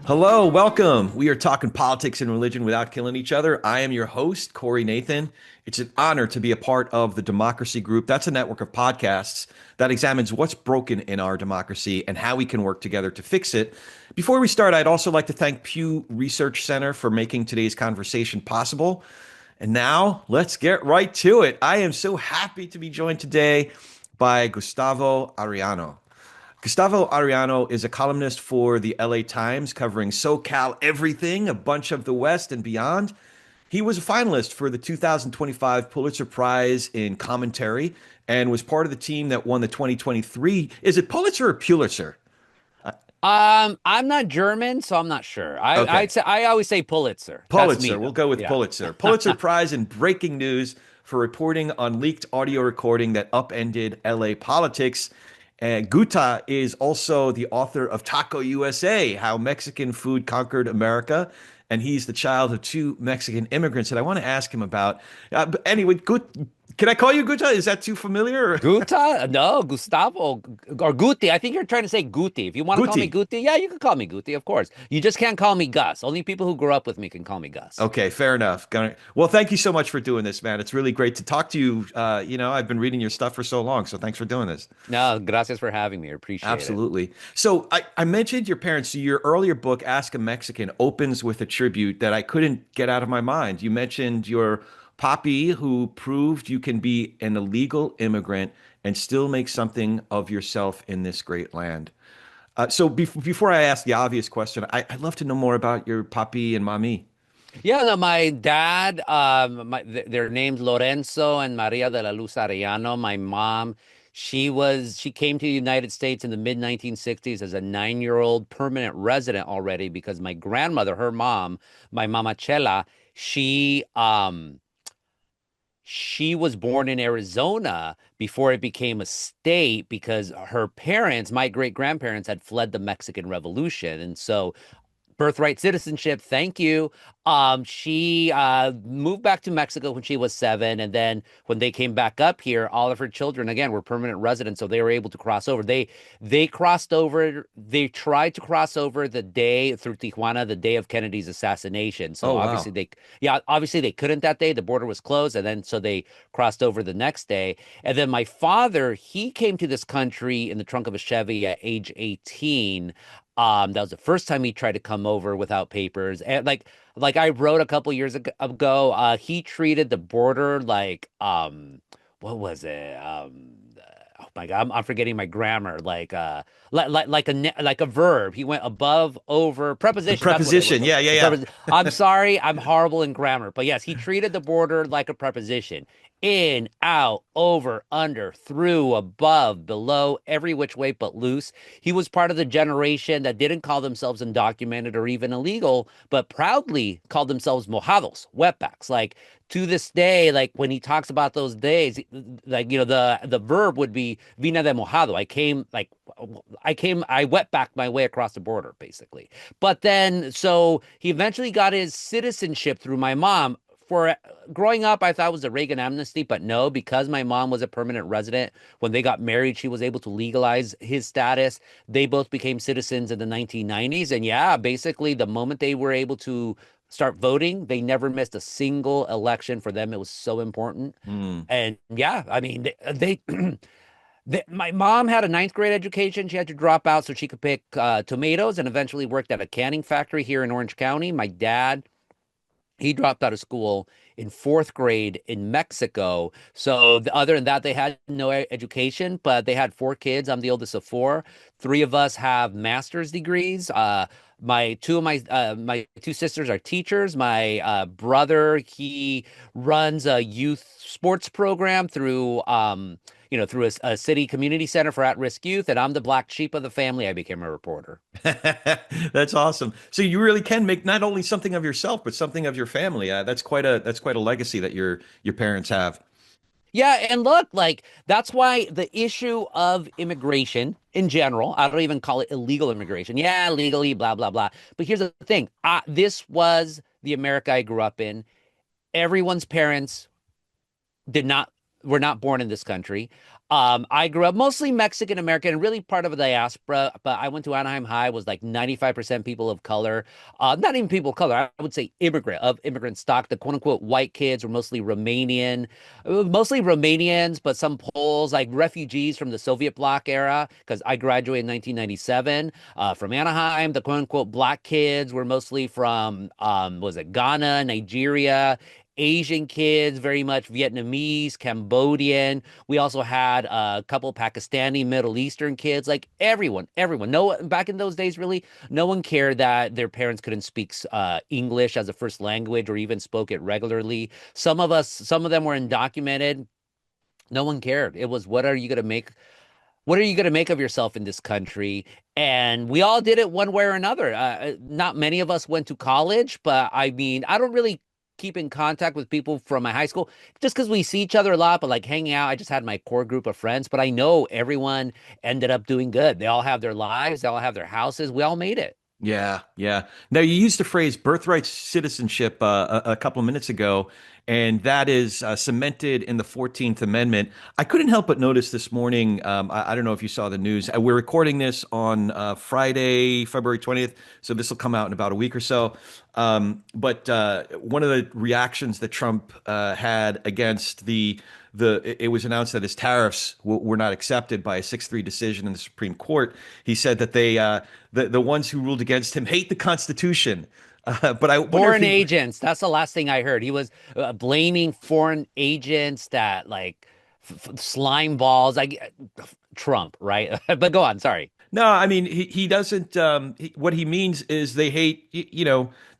Hello, welcome. We are talking politics and religion without killing each other. I am your host, Corey Nathan. It's an honor to be a part of the Democracy Group. That's a network of podcasts that examines what's broken in our democracy and how we can work together to fix it. Before we start, I'd also like to thank Pew Research Center for making today's conversation possible. And now let's get right to it. I am so happy to be joined today by Gustavo Arellano. Gustavo Arellano is a columnist for the LA Times covering SoCal everything, a bunch of the West and beyond. He was a finalist for the 2025 Pulitzer Prize in commentary and was part of the team that won the 2023. Is it Pulitzer or Pulitzer? I'm not German, so I'm not sure. Okay. I always say Pulitzer. That's me, Pulitzer. We'll go with yeah. Pulitzer. Pulitzer Prize in breaking news for reporting on leaked audio recording that upended LA politics. And Guta is also the author of Taco USA, How Mexican Food Conquered America. And he's the child of two Mexican immigrants that I want to ask him about. But anyway, can I call you Guta? Is that too familiar? Guta? No, Gustavo or Guti. I think you're trying to say Guti. If you want to call me Guti. Guti, yeah, you can call me Guti, of course. You just can't call me Gus. Only people who grew up with me can call me Gus. Okay, fair enough. Well, thank you so much for doing this, man. It's really great to talk to you. I've been reading your stuff for so long, so thanks for doing this. No, gracias for having me. I appreciate it. Absolutely. So I mentioned your parents. So your earlier book, Ask a Mexican, opens with a tribute that I couldn't get out of my mind. You mentioned your Poppy, who proved you can be an illegal immigrant and still make something of yourself in this great land. Before I ask the obvious question, I'd love to know more about your Papi and Mami. Yeah, no, my dad, they're named Lorenzo and Maria de la Luz Arellano. My mom, she came to the United States in the mid 1960s as a 9-year-old permanent resident already because my grandmother, her mom, my mama Chela, she was born in Arizona before it became a state because her parents, my great grandparents, had fled the Mexican Revolution. And so birthright citizenship, thank you. She moved back to Mexico when she was 7, and then when they came back up here, all of her children again were permanent residents, so they were able to cross over. They crossed over. They tried to cross over the day through Tijuana, the day of Kennedy's assassination. So Oh, wow. obviously they couldn't that day. The border was closed, and then so they crossed over the next day. And then my father, he came to this country in the trunk of a Chevy at age 18. That was the first time he tried to come over without papers. And like I wrote a couple years ago, he treated the border like what was it? Oh my God, I'm forgetting my grammar. Like a verb. He went above, over, The preposition. That's what it preposition. was. Yeah, yeah, yeah. I'm sorry, I'm horrible in grammar. But yes, he treated the border like a preposition. In, out, over, under, through, above, below, every which way but loose. He was part of the generation that didn't call themselves undocumented or even illegal, but proudly called themselves mojados, wetbacks. Like to this day, like when he talks about those days, like the verb would be vine de mojado. I wet backed my way across the border, basically. But then so he eventually got his citizenship through my mom. For growing up, I thought it was the Reagan amnesty, but no, because my mom was a permanent resident, when they got married, she was able to legalize his status. They both became citizens in the 1990s. And yeah, basically, the moment they were able to start voting, they never missed a single election. For them, it was so important. Hmm. And yeah, I mean, my mom had a ninth grade education. She had to drop out so she could pick tomatoes and eventually worked at a canning factory here in Orange County. My dad, he dropped out of school in fourth grade in Mexico. So other than that, they had no education, but they had 4 kids. I'm the oldest of 4. 3 of us have master's degrees. My 2 sisters are teachers. My brother, he runs a youth sports program through through a city community center for at-risk youth, and I'm the black sheep of the family. I became a reporter. That's awesome. So you really can make not only something of yourself, but something of your family. That's quite a legacy that your parents have. Yeah, and look, like that's why the issue of immigration in general, I don't even call it illegal immigration. Yeah, legally, blah, blah, blah. But here's the thing. This was the America I grew up in. Everyone's parents did not were not born in this country. I grew up mostly Mexican American and really part of the diaspora, but I went to Anaheim High, was like 95% people of color. Not even people of color, I would say immigrant stock. The quote unquote white kids were mostly Romanian, mostly Romanians, but some Poles, like refugees from the Soviet bloc era, because I graduated in 1997 from Anaheim. The quote unquote black kids were mostly from, was it Ghana, Nigeria, Asian kids, very much Vietnamese, Cambodian. We also had a couple Pakistani, Middle Eastern kids, like everyone. No, back in those days, really, no one cared that their parents couldn't speak English as a first language or even spoke it regularly. Some of them were undocumented. No one cared. It was, what are you going to make? What are you going to make of yourself in this country? And we all did it one way or another. Not many of us went to college, but I mean, I don't really keep in contact with people from my high school just because we see each other a lot, but like hanging out, I just had my core group of friends, but I know everyone ended up doing good. They all have their lives, they all have their houses. We all made it. Yeah, yeah. Now you used the phrase birthright citizenship a couple of minutes ago, and that is cemented in the 14th Amendment. I couldn't help but notice this morning. I don't know if you saw the news. We're recording this on Friday, February 20th, so this will come out in about a week or so. But one of the reactions that Trump had against it was announced that his tariffs were not accepted by a 6-3 decision in the Supreme Court. He said that the ones who ruled against him hate the Constitution. But I wonder if Foreign he, agents, that's the last thing I heard. He was blaming foreign agents that like slime balls, like Trump, right? But go on, sorry. no, I mean he doesn't. What he means is they hate.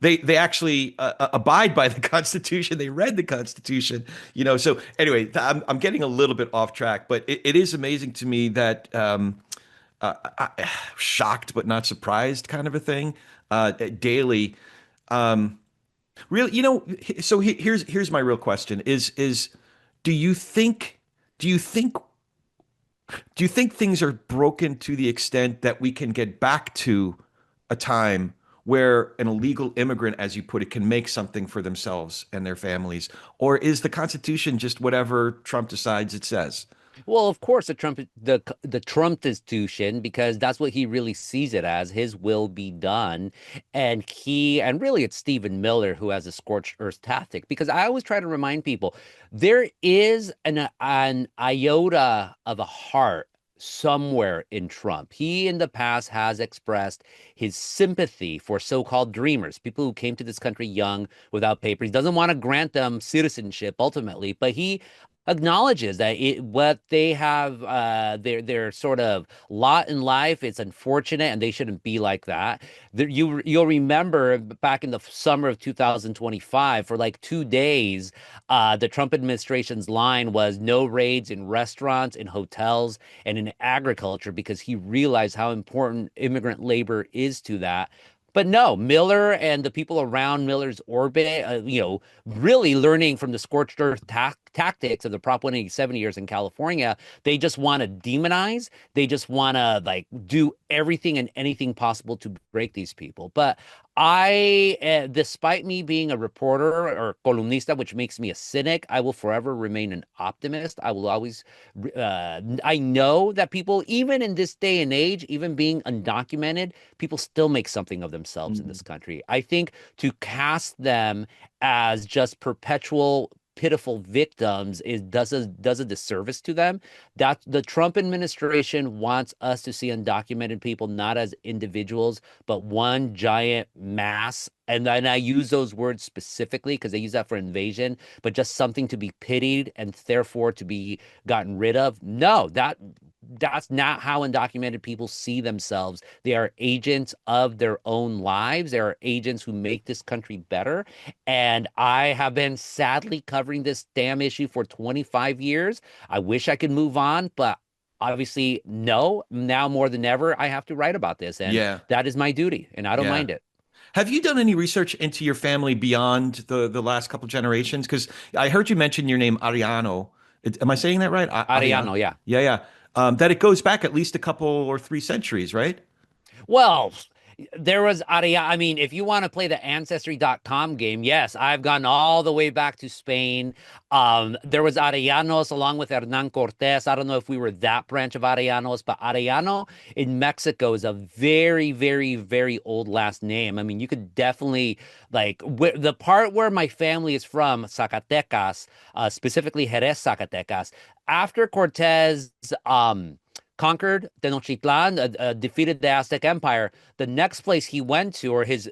They actually abide by the Constitution. They read the Constitution. So anyway, I'm getting a little bit off track, but it is amazing to me that shocked but not surprised kind of a thing. Daily, really, so here's my real question: is do you think do you think do you think things are broken to the extent that we can get back to a time where an illegal immigrant, as you put it, can make something for themselves and their families? Or is the Constitution just whatever Trump decides it says? Well, of course, the Trump institution, because that's what he really sees it as, his will be done. And really it's Stephen Miller who has a scorched earth tactic, because I always try to remind people there is an iota of a heart somewhere in Trump. He in the past has expressed his sympathy for so-called dreamers, people who came to this country young without papers. He doesn't want to grant them citizenship ultimately, but he acknowledges that what they have, their sort of lot in life, it's unfortunate and they shouldn't be like that. You'll remember back in the summer of 2025, for like 2 days, the Trump administration's line was no raids in restaurants, in hotels, and in agriculture, because he realized how important immigrant labor is to that. But no, Miller and the people around Miller's orbit, really learning from the scorched earth tactics of the Prop 187 years in California, they just want to demonize. They just want to like do everything and anything possible to break these people. But despite me being a reporter or columnista, which makes me a cynic, I will forever remain an optimist. I will always, I know that people, even in this day and age, even being undocumented, people still make something of themselves in this country. I think to cast them as just perpetual pitiful victims does a disservice to them. That the Trump administration wants us to see undocumented people not as individuals, but one giant mass. And then I use those words specifically because they use that for invasion, but just something to be pitied and therefore to be gotten rid of. No, that's not how undocumented people see themselves. They are agents of their own lives. They are agents who make this country better. And I have been sadly covering this damn issue for 25 years. I wish I could move on, but obviously, no. Now more than ever, I have to write about this. And Yeah, that is my duty, and I don't yeah. mind it. Have you done any research into your family beyond the last couple generations? Because I heard you mention your name Ariano, Am I saying that right? Arellano. Arellano, yeah. Yeah, yeah. That it goes back at least a couple or three centuries, right? Well, there was Aria. I mean, if you want to play the Ancestry.com game, yes, I've gone all the way back to Spain. There was Arellanos along with Hernan Cortés. I don't know if we were that branch of Arellanos, but Arellano in Mexico is a very, very, very old last name. I mean, you could definitely like the part where my family is from, Zacatecas, specifically Jerez, Zacatecas. After Cortés, conquered Tenochtitlan, defeated the Aztec Empire. The next place he went to, or his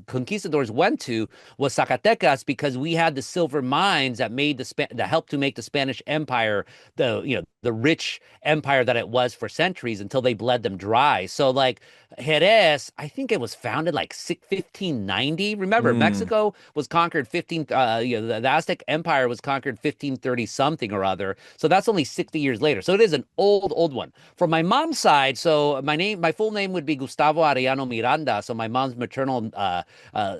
conquistadors went to, was Zacatecas because we had the silver mines that made that helped to make the Spanish Empire the rich empire that it was for centuries until they bled them dry. So like Jerez, I think it was founded like 1590. Remember, Mm. Mexico was conquered 15. The Aztec Empire was conquered 1530 something or other. So that's only 60 years later. So it is an old one. From my mom's side, so my full name would be Gustavo Arellano Miranda. So my mom's maternal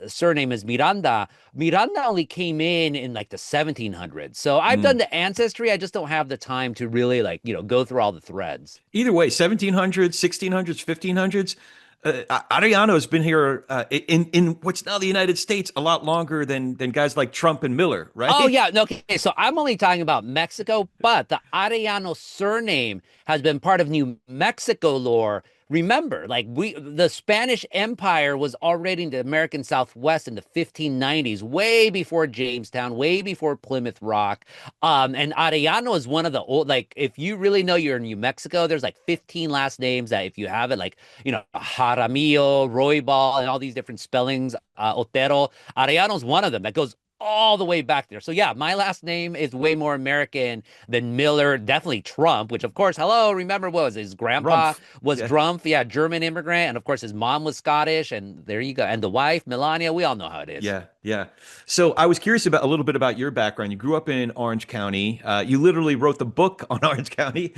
surname is Miranda. Miranda only came in like the 1700s. So I've done Mm. the ancestry. I just don't have the time to really go through all the threads. Either way, 1700s, 1600s, 1500s. Arellano has been here in what's now the United States a lot longer than guys like Trump and Miller, Oh right? yeah, no, okay. So I'm only talking about Mexico, but the Arellano surname has been part of New Mexico lore. Remember, the Spanish Empire was already in the American Southwest in the 1590s, way before Jamestown, way before Plymouth Rock. And Arellano is one of the old, like, if you really know you're in New Mexico, there's like 15 last names that if you have it, like, Jaramillo, Roybal, and all these different spellings, Otero. Arellano's one of them that goes all the way back there. So yeah, my last name is way more American than Miller, definitely Trump, which of course, hello, remember what was his grandpa Rumpf. was Yeah. Drumpf, yeah, German immigrant, and of course his mom was Scottish, and there you go. And the wife, Melania, we all know how it is. Yeah, yeah. So I was curious about a little bit about your background. You grew up in Orange County. You literally wrote the book on Orange County.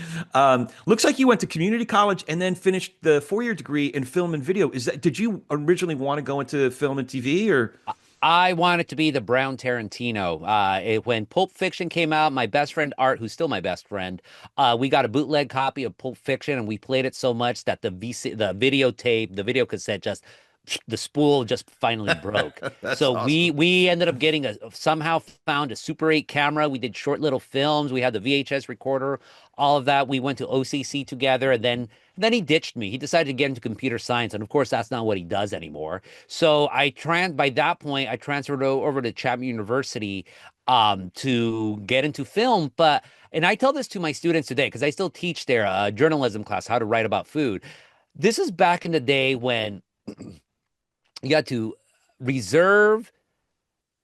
Looks like you went to community college and then finished the 4-year degree in film and video. Is that, did you originally want to go into film and TV or? I wanted to be the Brown Tarantino. When Pulp Fiction came out, my best friend Art, who's still my best friend, we got a bootleg copy of Pulp Fiction, and we played it so much that the videotape, the video cassette, just the spool just finally broke. That's So we awesome. we ended up getting somehow found a Super 8 camera. We did short little films. We had the VHS recorder, all of that. We went to OCC together, and then he ditched me. He decided to get into computer science, and of course, that's not what he does anymore. So by that point, I transferred over to Chapman University to get into film. And I tell this to my students today because I still teach their journalism class, how to write about food. This is back in the day when you had to reserve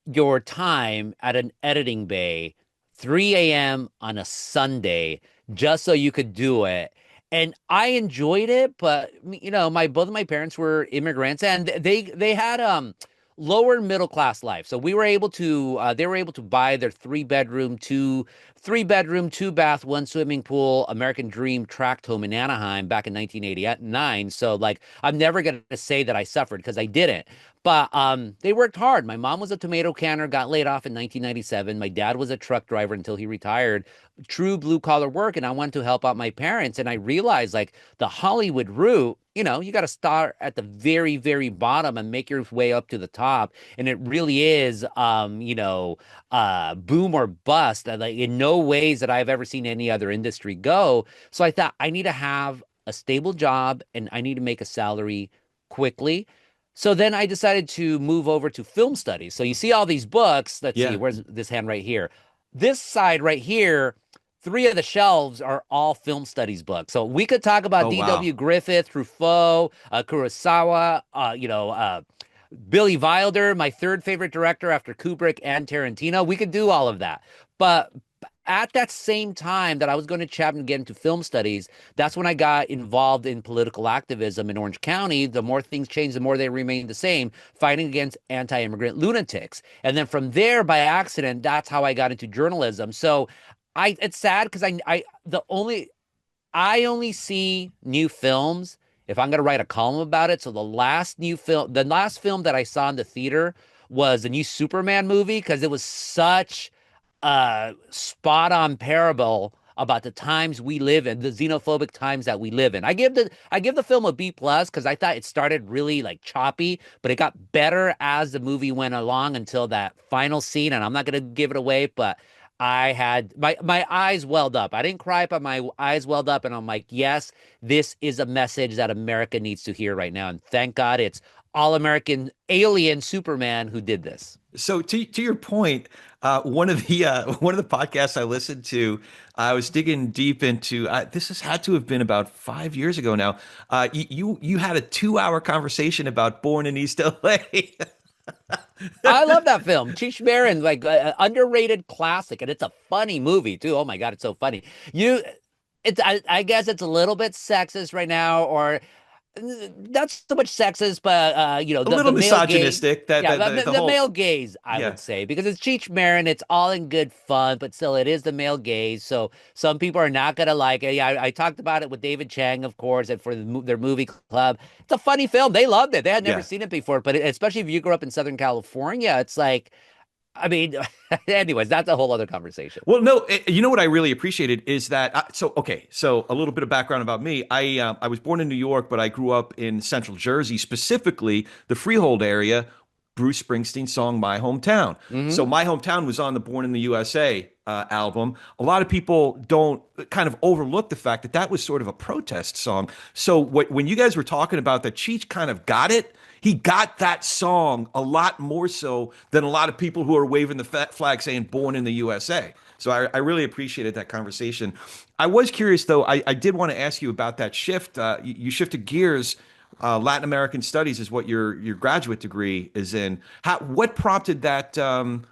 your time at an editing bay 3 a.m. on a Sunday just so you could do it. And I enjoyed it, but my both of my parents were immigrants and they had lower middle class life. So we were able to they were able to buy their three bedroom, two bath, one swimming pool, American Dream tract home in Anaheim back in 1989. So like I'm never gonna say that I suffered because I didn't. But they worked hard. My mom was a tomato canner, got laid off in 1997. My dad was a truck driver until he retired. True blue collar work, and I wanted to help out my parents. And I realized like the Hollywood route, you got to start at the very, very bottom and make your way up to the top. And it really is, boom or bust. Like in no ways that I've ever seen any other industry go. So I thought I need to have a stable job and I need to make a salary quickly. So then I decided to move over to film studies. So you see all these books. Let's see, Yeah. where's this hand right here? This side right here, three of the shelves are all film studies books. So we could talk about Oh, D.W. wow. Griffith, Truffaut, Kurosawa, Billy Wilder, my third favorite director after Kubrick and Tarantino. We could do all of that. But at that same time that I was going to Chapman get into film studies, that's when I got involved in political activism in Orange County. The more things change, the more they remain the same, fighting against anti-immigrant lunatics. And then from there, by accident, that's how I got into journalism. So it's sad because I only see new films if I'm going to write a column about it. So the last film that I saw in the theater was the new Superman movie because it was such spot on parable about the times we live in, the xenophobic times that we live in. I give the film a B plus because I thought it started really like choppy, but it got better as the movie went along until that final scene. And I'm not gonna give it away, but I had my eyes welled up. I didn't cry, but my eyes welled up, and I'm like, yes, this is a message that America needs to hear right now. And thank God it's all American alien Superman who did this. So to your point, one of the podcasts I listened to, I was digging deep into. This has had to have been about 5 years ago now. You had a 2 hour conversation about Born in East LA. I love that film. Cheech Marin, like underrated classic, and it's a funny movie too. Oh my God, it's so funny. You, I guess it's a little bit sexist right now, or not so much sexist, but A the little male gaze. misogynistic. That Yeah, the the male whole gaze, I yeah. would say, because it's Cheech Marin, it's all in good fun, but still, it is the male gaze. So some people are not gonna like it. Yeah, I talked about it with David Chang, of course, and for their movie club. It's a funny film. They loved it. They had never Yeah. seen it before, but especially if you grew up in Southern California, it's like, I mean, anyways, that's a whole other conversation. Well, no, you know what I really appreciated is that okay, so a little bit of background about me. I was born in New York, but I grew up in Central Jersey, specifically the Freehold area. Bruce Springsteen's song "My Hometown." So Hmm. "My Hometown" was on the "Born in the USA" album. A lot of people don't kind of overlook the fact that that was sort of a protest song. So when you guys were talking about that, Cheech kind of got it. He got that song a lot more so than a lot of people who are waving the flag saying "Born in the USA." So I really appreciated that conversation. I was curious though. I did want to ask you about that shift. You shifted gears. Latin American Studies is what your graduate degree is in. What prompted that?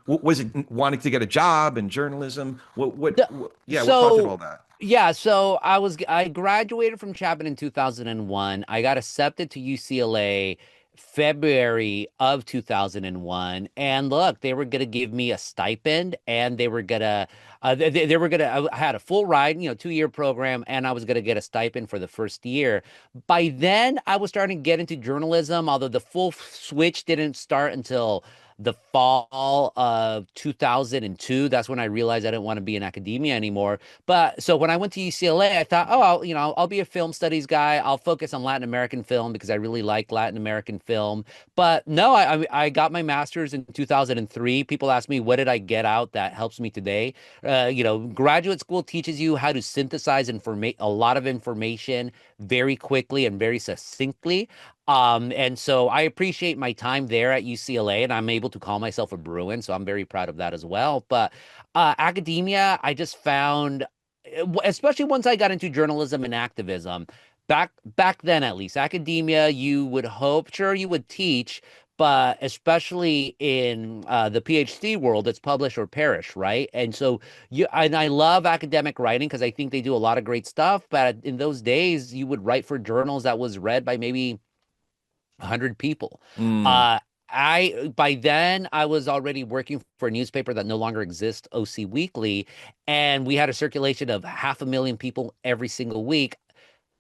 Was it wanting to get a job in journalism? Yeah, what prompted So, all that? yeah, so I graduated from Chapman in 2001. I got accepted to UCLA February of 2001. And look, they were going to give me a stipend, and they were going to they were going to I had a full ride, 2-year program, and I was going to get a stipend for the first year. By then, I was starting to get into journalism, although the full switch didn't start until the fall of 2002. That's when I realized I didn't want to be in academia anymore. But so when I went to UCLA, I thought, oh, I'll be a film studies guy. I'll focus on Latin American film because I really like Latin American film. But no, I got my master's in 2003. People ask me, what did I get out that helps me today? Graduate school teaches you how to synthesize a lot of information very quickly and very succinctly. And so I appreciate my time there at UCLA, and I'm able to call myself a Bruin, so I'm very proud of that as well. But academia, I just found, especially once I got into journalism and activism, back then at least, academia, you would hope, sure, you would teach, but especially in the PhD world, it's publish or perish, right? And so and I love academic writing because I think they do a lot of great stuff. But in those days, you would write for journals that was read by maybe 100 people. Mm, Uh, by then I was already working for a newspaper that no longer exists, OC Weekly, and we had a circulation of 500,000 people every single week.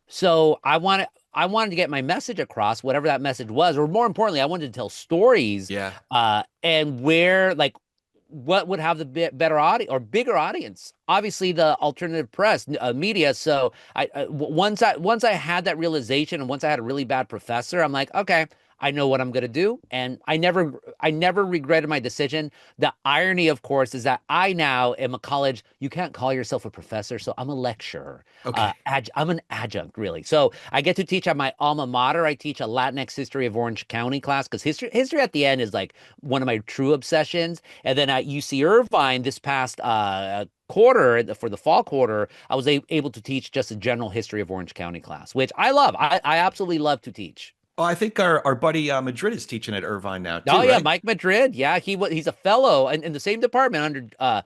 So I wanted to get my message across, whatever that message was, or more importantly, I wanted to tell stories, yeah. and where like what would have the better audience or bigger audience? Obviously, the alternative press, media. So once I had that realization, and once I had a really bad professor, I'm like, okay, I know what I'm gonna do, and I never regretted my decision. The irony, of course, is that I now am a college. You can't call yourself a professor, so I'm a lecturer. Okay. I'm an adjunct, really. So I get to teach at my alma mater. I teach a Latinx history of Orange County class because history at the end is like one of my true obsessions. And then at UC Irvine this past quarter, for the fall quarter, I was able to teach just a general history of Orange County class, which I love. I absolutely love to teach. Oh, I think our buddy Madrid is teaching at Irvine now Oh too, yeah, right? Mike Madrid. Yeah, he's a fellow in the same department under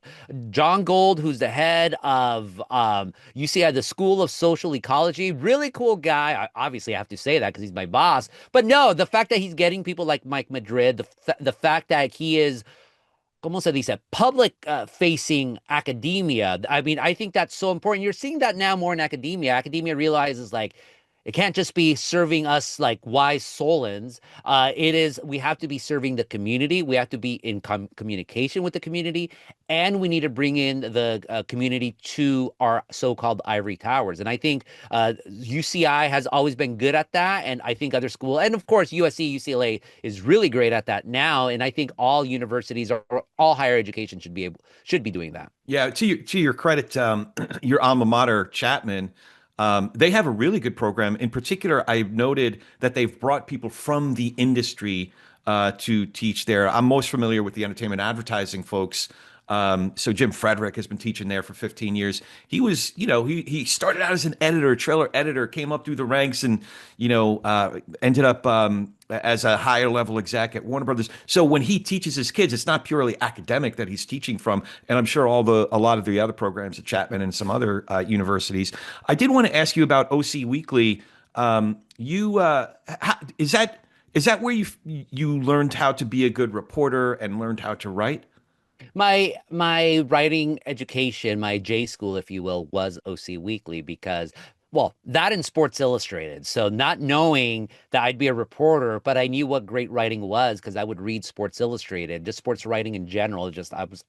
John Gold, who's the head of UCI, the School of Social Ecology. Really cool guy. Obviously, I have to say that because he's my boss. But no, the fact that he's getting people like Mike Madrid, the fact that he is, como se dice, public facing academia. I mean, I think that's so important. You're seeing that now more in academia. Academia realizes like, It can't just be serving us like wise Solons. We have to be serving the community. We have to be in communication with the community, and we need to bring in the community to our so-called ivory towers. And I think UCI has always been good at that, and I think other school, and of course USC, UCLA is really great at that now. And I think all universities or all higher education should be doing that. Yeah, to your credit, your alma mater, Chapman, they have a really good program. In particular, I've noted that they've brought people from the industry to teach there. I'm most familiar with the entertainment advertising folks. So Jim Frederick has been teaching there for 15 years. He was, he started out as an editor, trailer editor, came up through the ranks, and ended up as a higher level exec at Warner Brothers. So when he teaches his kids, it's not purely academic that he's teaching from, and I'm sure a lot of the other programs at Chapman and some other universities. I did want to ask you about OC Weekly. Is that where you learned how to be a good reporter and learned how to write? My writing education, my J school, if you will, was OC Weekly because, well, that in Sports Illustrated. So not knowing that I'd be a reporter, but I knew what great writing was because I would read Sports Illustrated, just sports writing in general. Just I was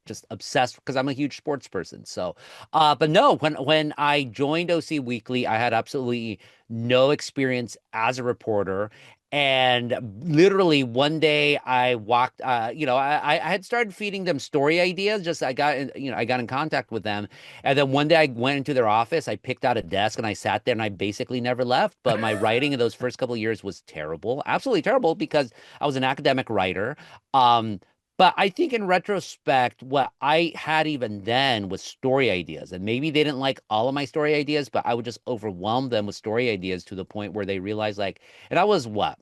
just obsessed because I'm a huge sports person. So, but no, when I joined OC Weekly, I had absolutely no experience as a reporter. And literally one day I walked, I had started feeding them story ideas. I got in contact with them. And then one day I went into their office, I picked out a desk and I sat there and I basically never left. But my writing in those first couple of years was terrible, absolutely terrible because I was an academic writer. But I think in retrospect, what I had even then was story ideas. And maybe they didn't like all of my story ideas, but I would just overwhelm them with story ideas to the point where they realized like, and I was what?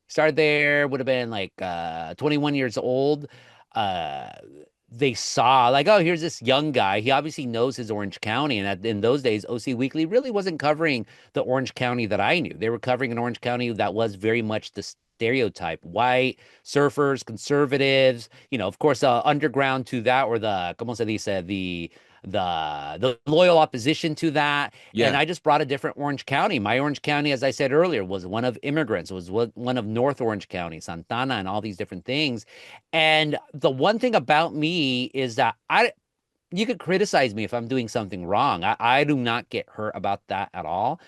Started there, would have been like 21 years old. Uh, they saw like, oh, here's this young guy. He obviously knows his Orange County. And in those days, OC Weekly really wasn't covering the Orange County that I knew. They were covering an Orange County that was very much the stereotype: white, surfers, conservatives, of course, underground to that, or the, ¿cómo se dice? The loyal opposition to that. And Yeah. I just brought a different Orange County. My Orange County, as I said earlier, was one of immigrants, was one of North Orange County, Santana, and all these different things. And the one thing about me is that you could criticize me if I'm doing something wrong. I do not get hurt about that at all,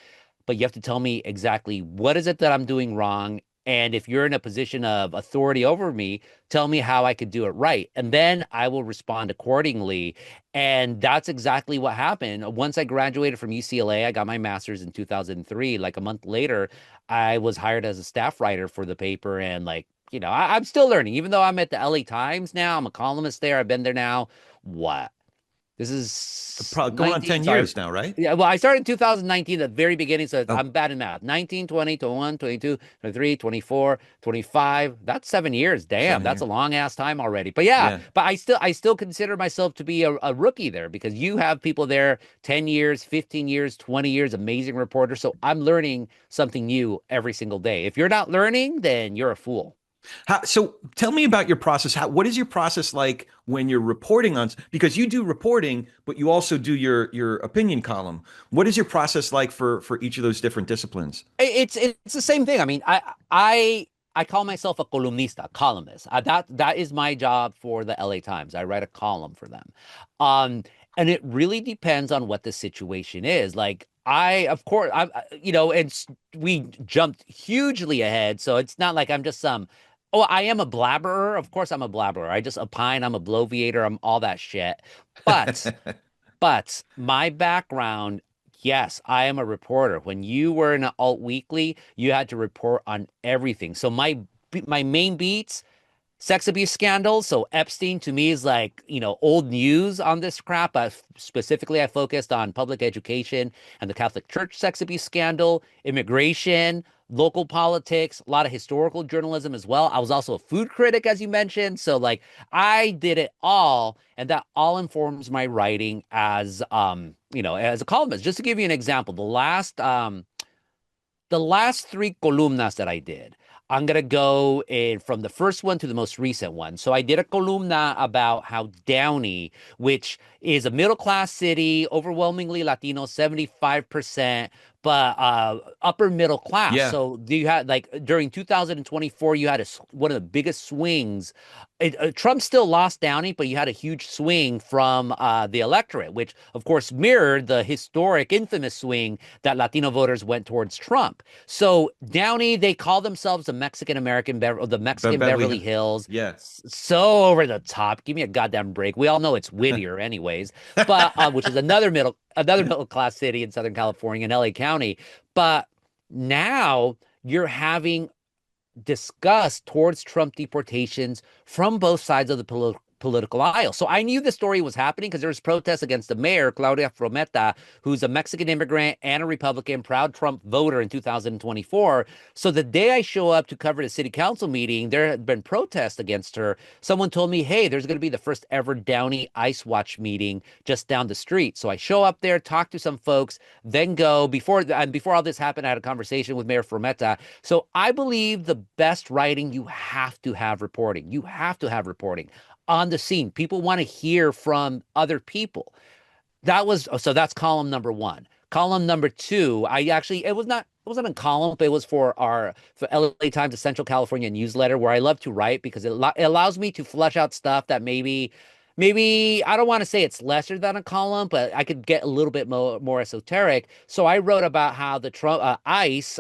but you have to tell me exactly what is it that I'm doing wrong. And if you're in a position of authority over me, tell me how I could do it right. And then I will respond accordingly. And that's exactly what happened. Once I graduated from UCLA, I got my master's in 2003. Like a month later, I was hired as a staff writer for the paper. And like, I'm still learning, even though I'm at the LA Times now, I'm a columnist there. I've been there now. What? This is Probably going on 19, 10 sorry. years now, right? Yeah, well, I started in 2019, the very beginning, so Oh, I'm bad in math. 19, 20, 21, 22, 23, 24, 25. That's 7 years. Damn, 7 that's years. a long ass time already. But yeah, Yeah. but I still consider myself to be a rookie there because you have people there 10 years, 15 years, 20 years, amazing reporters. So I'm learning something new every single day. If you're not learning, then you're a fool. So tell me about your process. What is your process like when you're reporting on, because you do reporting, but you also do your opinion column. What is your process like for each of those different disciplines? It's the same thing. I mean, I call myself a columnista, a columnist. That is my job for the LA Times. I write a column for them. Um, and it really depends on what the situation is. Like of course, we jumped hugely ahead, so it's not like I'm just some. Oh, I am a blabberer. Of course, I'm a blabberer. I just opine. I'm a bloviator. I'm all that shit. But my background, yes, I am a reporter. When you were in an alt weekly, you had to report on everything. So my main beats, sex abuse scandals. So Epstein to me is like, old news on this crap. Specifically, I focused on public education and the Catholic Church sex abuse scandal, immigration, local politics, a lot of historical journalism as well. I was also a food critic, as you mentioned. So like I did it all, and that all informs my writing as a columnist. Just to give you an example, the last three columnas that I did, I'm going to go from the first one to the most recent one. So I did a columna about how Downey, which is a middle class city, overwhelmingly Latino, 75%, but upper middle class. Yeah. So you had like during 2024, you had one of the biggest swings. Trump still lost Downey, but you had a huge swing from the electorate, which of course mirrored the historic, infamous swing that Latino voters went towards Trump. So Downey, they call themselves the Mexican American, the Mexican Beverly Hills. Yeah. So over the top. Give me a goddamn break. We all know it's Whittier, anyways, but which is another middle class city in Southern California in LA County. But now you're having discussed towards Trump deportations from both sides of the political aisle. So I knew the story was happening because there was protests against the mayor, Claudia Frometa, who's a Mexican immigrant and a Republican, proud Trump voter in 2024. So the day I show up to cover the city council meeting, there had been protests against her. Someone told me, hey, there's going to be the first ever Downey Ice Watch meeting just down the street. So I show up there, talk to some folks, then go. Before all this happened, I had a conversation with Mayor Frometa. So I believe the best writing, you have to have reporting. You have to have reporting on the scene. People want to hear from other people. That's column number one. Column number two, it wasn't a column, but it was for LA Times, the Central California newsletter, where I love to write because it allows me to flesh out stuff that maybe I don't want to say it's lesser than a column, but I could get a little bit more esoteric. So I wrote about how the Trump ICE,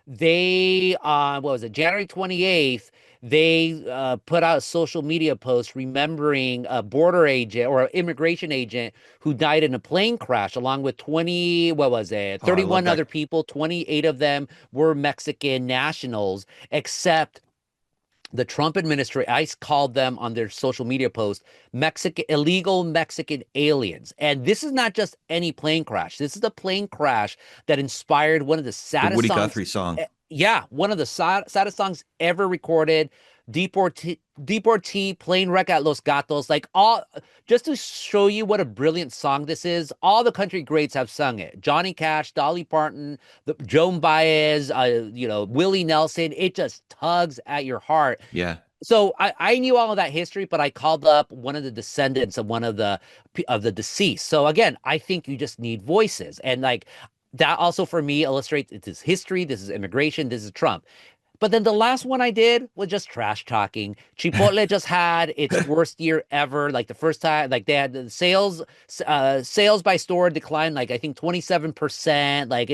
they what was it, January 28th, they put out a social media post remembering a border agent or an immigration agent who died in a plane crash along with 20, what was it, Oh, I love 31 that. other people. 28 of them were Mexican nationals, except the Trump administration. ICE called them on their social media post illegal Mexican aliens. And this is not just any plane crash. This is the plane crash that inspired one of the The saddest Woody songs. Guthrie song. Yeah, one of the saddest songs ever recorded. Deportee, plane wreck at Los Gatos. Like, all, just to show you what a brilliant song this is, all the country greats have sung it. Johnny Cash, Dolly Parton, Joan Baez, Willie Nelson. It just tugs at your heart. Yeah. So I knew all of that history, but I called up one of the descendants of one of the deceased. So again, I think you just need voices, and like that also for me illustrates this is history, this is immigration, this is Trump. But then the last one I did was just trash talking. Chipotle just had its worst year ever. Like the first time, like they had the sales by store declined, like I think 27%. Like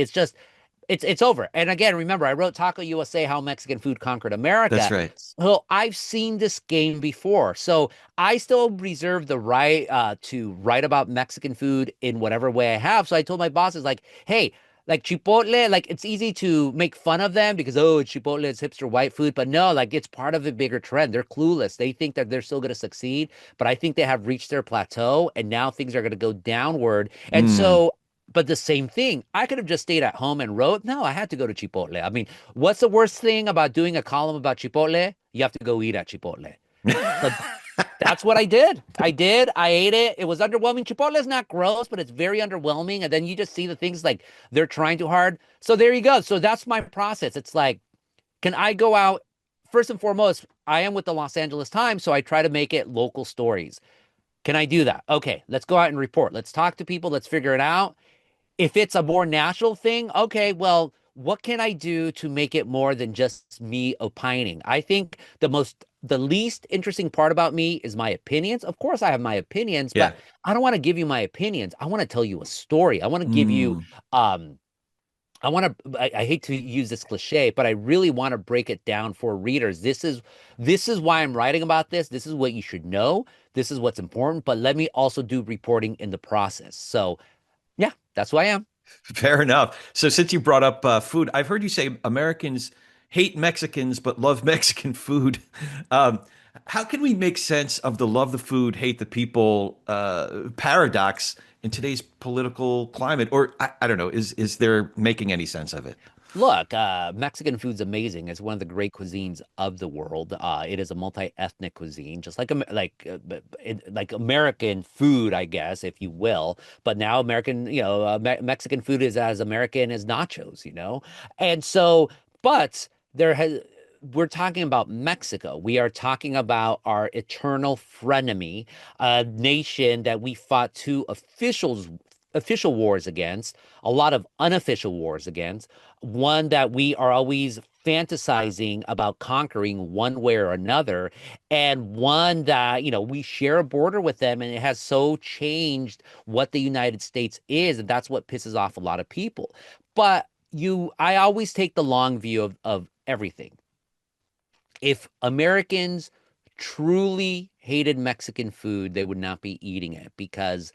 it's over. And again, remember, I wrote Taco USA, How Mexican Food Conquered That's America. right. So I've seen this game before. So I still reserve the right to write about Mexican food in whatever way I have. So I told my bosses, like, hey, like Chipotle, like it's easy to make fun of them because, oh, it's Chipotle, it's hipster white food. But no, like it's part of a bigger trend. They're clueless. They think that they're still going to succeed. But I think they have reached their plateau and now things are going to go downward. And Mm. so but the same thing, I could have just stayed at home and wrote. No, I had to go to Chipotle. I mean, what's the worst thing about doing a column about Chipotle? You have to go eat at Chipotle. So that's what I did. I ate it. It was underwhelming. Chipotle is not gross, but it's very underwhelming. And then you just see the things like they're trying too hard. So there you go. So that's my process. It's like, can I go out? First and foremost, I am with the Los Angeles Times, so I try to make it local stories. Can I do that? Okay, let's go out and report. Let's talk to people. Let's figure it out. If it's a more natural thing, okay, well, what can I do to make it more than just me opining? I think the least interesting part about me is my opinions. Of course, I have my opinions, Yeah. but I don't want to give you my opinions. I want to tell you a story. I want to give you, Mm. um, I hate to use this cliche, but I really want to break it down for readers. This is why I'm writing about this. This is what you should know. This is what's important, but let me also do reporting in the process. So yeah, that's who I am. Fair enough. So since you brought up food, I've heard you say Americans hate Mexicans but love Mexican food. Um, how can we make sense of the love the food, hate the people paradox in today's political climate? Or I don't know, is there making any sense of it? Look, Mexican food's amazing. It's one of the great cuisines of the world. It is a multi-ethnic cuisine, just like like American food, I guess, if you will. But now American, Mexican food is as American as nachos, And so, but there has we're talking about Mexico. We are talking about our eternal frenemy, a nation that we fought two officials. official wars against, a lot of unofficial wars against, one that we are always fantasizing about conquering one way or another, and one that, we share a border with them, and it has so changed what the United States is, and that's what pisses off a lot of people. But I always take the long view of everything. If Americans truly hated Mexican food, they would not be eating it because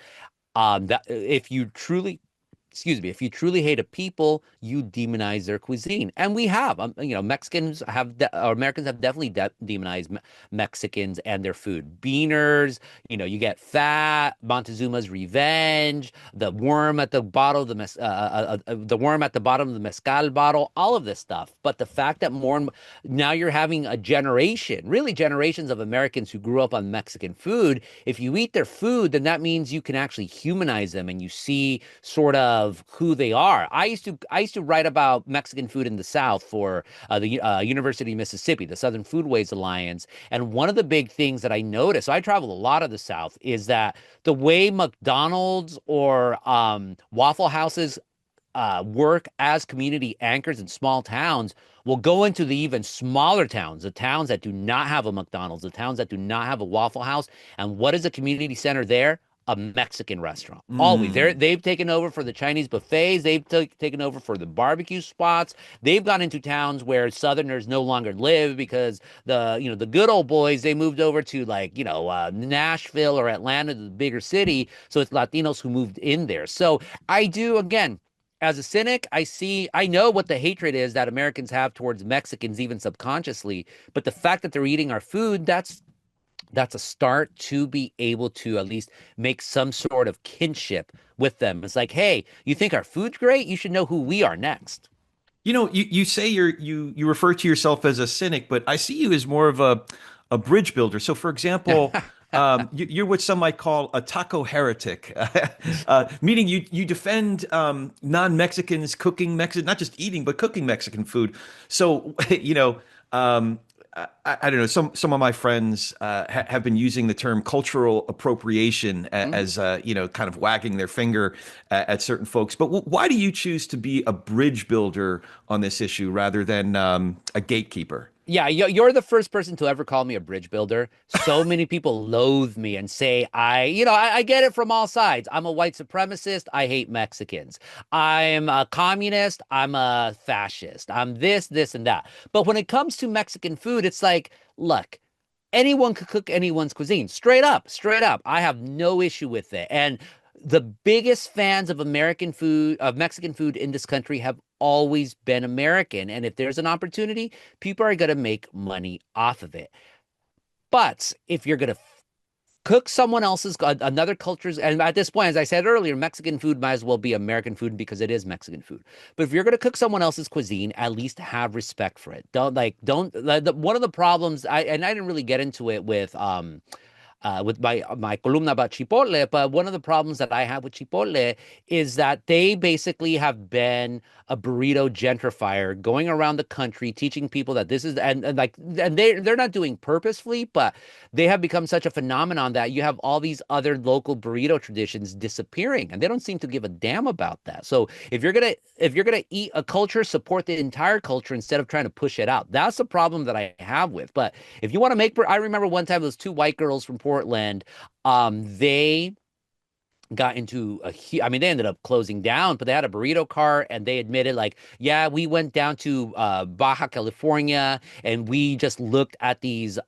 that if you truly excuse me, if you truly hate a people, you demonize their cuisine. And we have, or Americans have definitely demonized Mexicans and their food. Beaners, you get fat, Montezuma's Revenge, the worm at the bottom of the worm at the bottom of the mezcal bottle, all of this stuff. But the fact that now you're having a generation, really generations of Americans who grew up on Mexican food. If you eat their food, then that means you can actually humanize them and you see sort of who they are. I used to write about Mexican food in the South for the University of Mississippi, the Southern Foodways Alliance. And one of the big things that I noticed, so I travel a lot of the South, is that the way McDonald's or Waffle Houses work as community anchors in small towns will go into the even smaller towns, the towns that do not have a McDonald's, the towns that do not have a Waffle House. And what is a community center there? A Mexican restaurant. Always. Mm. They've taken over for the Chinese buffets. They've taken over for the barbecue spots. They've gone into towns where Southerners no longer live because the good old boys, they moved over to Nashville or Atlanta, the bigger city. So it's Latinos who moved in there. So I do, again, as a cynic, I know what the hatred is that Americans have towards Mexicans, even subconsciously. But the fact that they're eating our food, that's a start to be able to at least make some sort of kinship with them. It's like, hey, you think our food's great? You should know who we are next. You say you refer to yourself as a cynic, but I see you as more of a bridge builder. So, for example, you're what some might call a taco heretic, meaning you defend non-Mexicans cooking Mexican, not just eating but cooking Mexican food. So, I don't know. Some of my friends have been using the term cultural appropriation as kind of wagging their finger at certain folks. But why do you choose to be a bridge builder on this issue rather than a gatekeeper? Yeah, you're the first person to ever call me a bridge builder. So many people loathe me and say, I get it from all sides. I'm a white supremacist. I hate Mexicans. I'm a communist. I'm a fascist. I'm this, and that. But when it comes to Mexican food, it's like, look, anyone could cook anyone's cuisine. Straight up, straight up. I have no issue with it. And the biggest fans of American food, of Mexican food in this country have always been American. And if there's an opportunity, people are going to make money off of it. But if you're going to cook someone else's, another culture's, and at this point, as I said earlier, Mexican food might as well be American food because it is Mexican food. But if you're going to cook someone else's cuisine, at least have respect for it. One of the problems, and I didn't really get into it with my columna about Chipotle, but one of the problems that I have with Chipotle is that they basically have been a burrito gentrifier going around the country teaching people that this is and they're not doing purposefully, but they have become such a phenomenon that you have all these other local burrito traditions disappearing, and they don't seem to give a damn about that. So if you're gonna eat a culture, support the entire culture instead of trying to push it out. That's the problem that I have with. But if you want to I remember one time those two white girls from Portland, they got into they ended up closing down, but they had a burrito cart and they admitted, like, yeah, we went down to Baja California and we just looked at these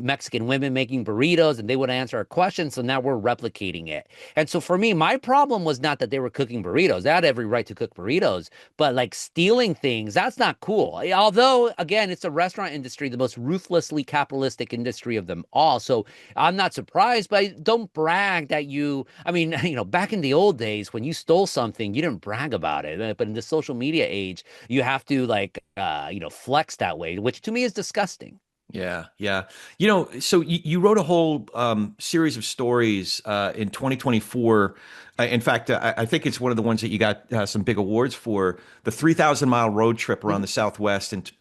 Mexican women making burritos and they would answer our questions. So now we're replicating it. And so for me, my problem was not that they were cooking burritos. They had every right to cook burritos, but like stealing things, that's not cool. Although, again, it's the restaurant industry, the most ruthlessly capitalistic industry of them all. So I'm not surprised, but don't brag that back in the old days when you stole something, you didn't brag about it. But in the social media age, you have to flex that way, which to me is disgusting. Yeah, yeah. So you wrote a whole series of stories in 2024. In fact, I think it's one of the ones that you got some big awards for, the 3,000-mile road trip around the Southwest and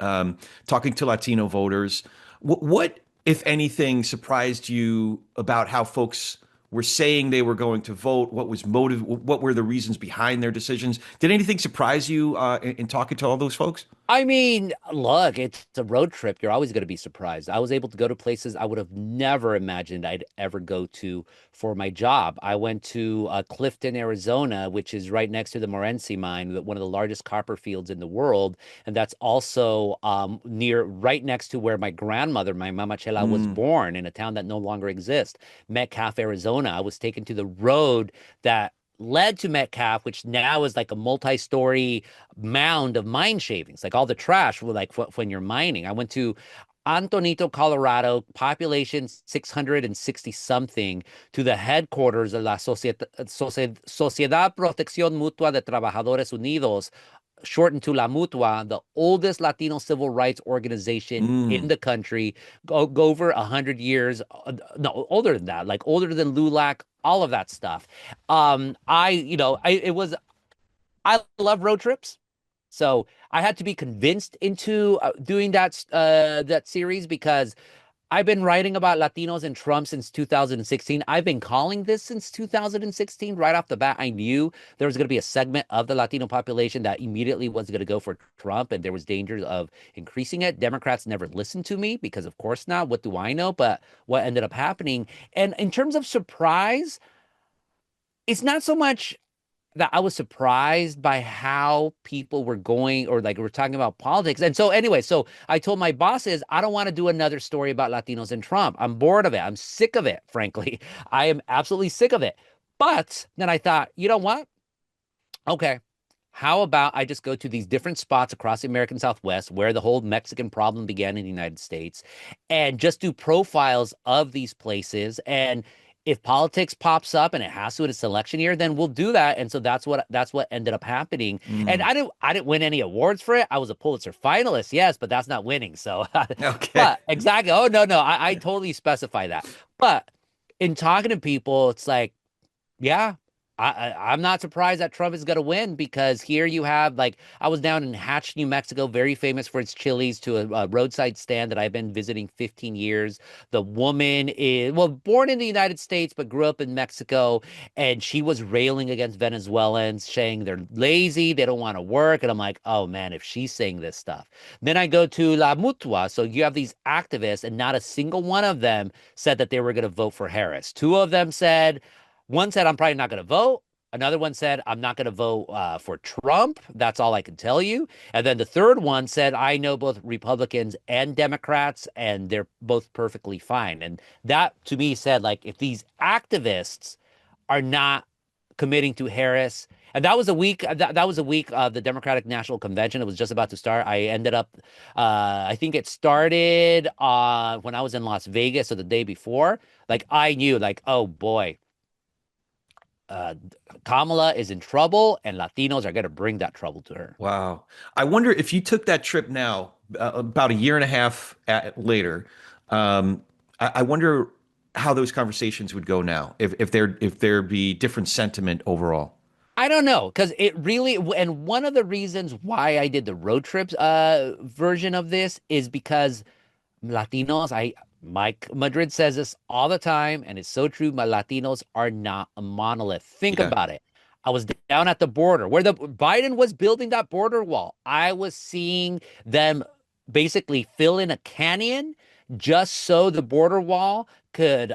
talking to Latino voters. What, if anything, surprised you about how folks were saying they were going to vote? What were the reasons behind their decisions? Did anything surprise you in talking to all those folks? I mean, look, it's a road trip. You're always going to be surprised. I was able to go to places I would have never imagined I'd ever go to for my job. I went to Clifton, Arizona, which is right next to the Morenci mine, one of the largest copper fields in the world. And that's also right next to where my grandmother, my Mama Chela, was Mm, born in a town that no longer exists, Metcalf, Arizona. I was taken to the road that led to Metcalf, which now is like a multi-story mound of mine shavings, like all the trash were like when you're mining. I went to Antonito, Colorado, population 660 something, to the headquarters of la Sociedad Protección Mutua de Trabajadores Unidos, shortened to La Mutua, the oldest Latino civil rights organization in mm. the country, go over 100 years, no, older than that, like older than LULAC, all of that stuff. I love road trips. So I had to be convinced into doing that series because I've been writing about Latinos and Trump since 2016. I've been calling this since 2016. Right off the bat, I knew there was going to be a segment of the Latino population that immediately was going to go for Trump, and there was dangers of increasing it. Democrats never listened to me because, of course, not. What do I know? But what ended up happening, and in terms of surprise, it's not so much that I was surprised by how people were going, or like we're talking about politics. And so anyway, so I told my bosses, I don't want to do another story about Latinos and Trump. I'm bored of it. I'm sick of it, frankly. I am absolutely sick of it. But then I thought, you know what? Okay. How about I just go to these different spots across the American Southwest where the whole Mexican problem began in the United States, and just do profiles of these places. And if politics pops up and it has to in its election year, then we'll do that. And so that's what ended up happening. And Mm. I didn't win any awards for it. I was a Pulitzer finalist, yes, but that's not winning. So, Okay. but exactly. Oh no, I totally specify that. But in talking to people, it's like, yeah, I'm not surprised that Trump is going to win, because here you have, like, I was down in Hatch, New Mexico, very famous for its chilies, to a roadside stand that I've been visiting 15 years. The woman is, well, born in the United States, but grew up in Mexico. And she was railing against Venezuelans, saying they're lazy, they don't want to work. And I'm like, oh man, if she's saying this stuff. Then I go to La Mutua. So you have these activists, and not a single one of them said that they were going to vote for Harris. Two of them said, one said, I'm probably not going to vote. Another one said, I'm not going to vote for Trump. That's all I can tell you. And then the third one said, I know both Republicans and Democrats, and they're both perfectly fine. And that to me said, like, if these activists are not committing to Harris, and that was a week, that was a week of the Democratic National Convention. It was just about to start. I ended up, I think it started when I was in Las Vegas, or the day before. Like, I knew, like, oh boy, uh, Kamala is in trouble, and Latinos are going to bring that trouble to her. Wow. I wonder if you took that trip now, about a year and a half later, um, I wonder how those conversations would go now, if there be different sentiment overall. I don't know, because it really, and one of the reasons why I did the road trips version of this is because Latinos, Mike Madrid says this all the time, and it's so true. My Latinos are not a monolith. Think Yeah. about it. I was down at the border where the Biden was building that border wall. I was seeing them basically fill in a canyon just so the border wall could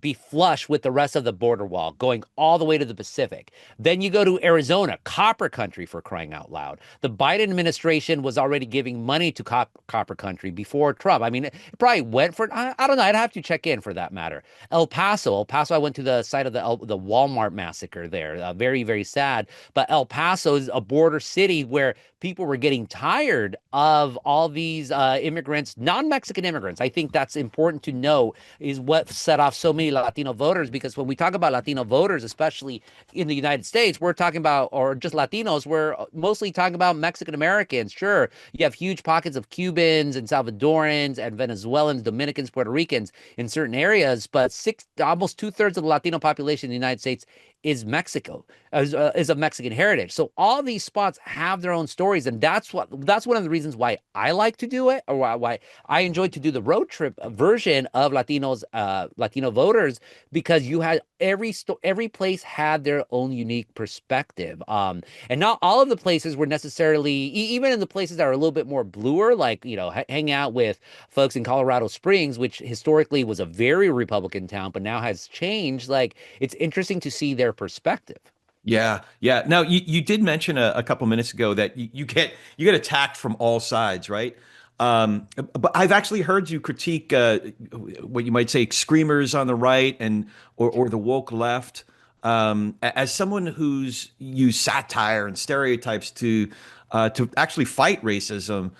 be flush with the rest of the border wall, going all the way to the Pacific. Then you go to Arizona, copper country, for crying out loud. The Biden administration was already giving money to copper country before Trump. I mean, it probably went for, I don't know. I'd have to check in for that matter. El Paso, I went to the site of the Walmart massacre there. Very, very sad. But El Paso is a border city where people were getting tired of all these immigrants, non-Mexican immigrants. I think that's important to know, is what set off so many Latino voters. Because when we talk about Latino voters, especially in the United States, we're talking about, or just Latinos, we're mostly talking about Mexican Americans. Sure, you have huge pockets of Cubans and Salvadorans and Venezuelans, Dominicans, Puerto Ricans in certain areas, but almost two-thirds of the Latino population in the United States is Mexico, is of Mexican heritage. So all these spots have their own stories, and that's one of the reasons why I like to do it, or why I enjoy to do the road trip version of Latino voters, because you had every place had their own unique perspective. And not all of the places were necessarily even in the places that are a little bit more bluer, like hang out with folks in Colorado Springs, which historically was a very Republican town, but now has changed. Like it's interesting to see their perspective. Yeah, yeah. Now you did mention a couple minutes ago that you get attacked from all sides, right? But I've actually heard you critique what you might say screamers on the right and or the woke left. As someone who's used satire and stereotypes to actually fight racism,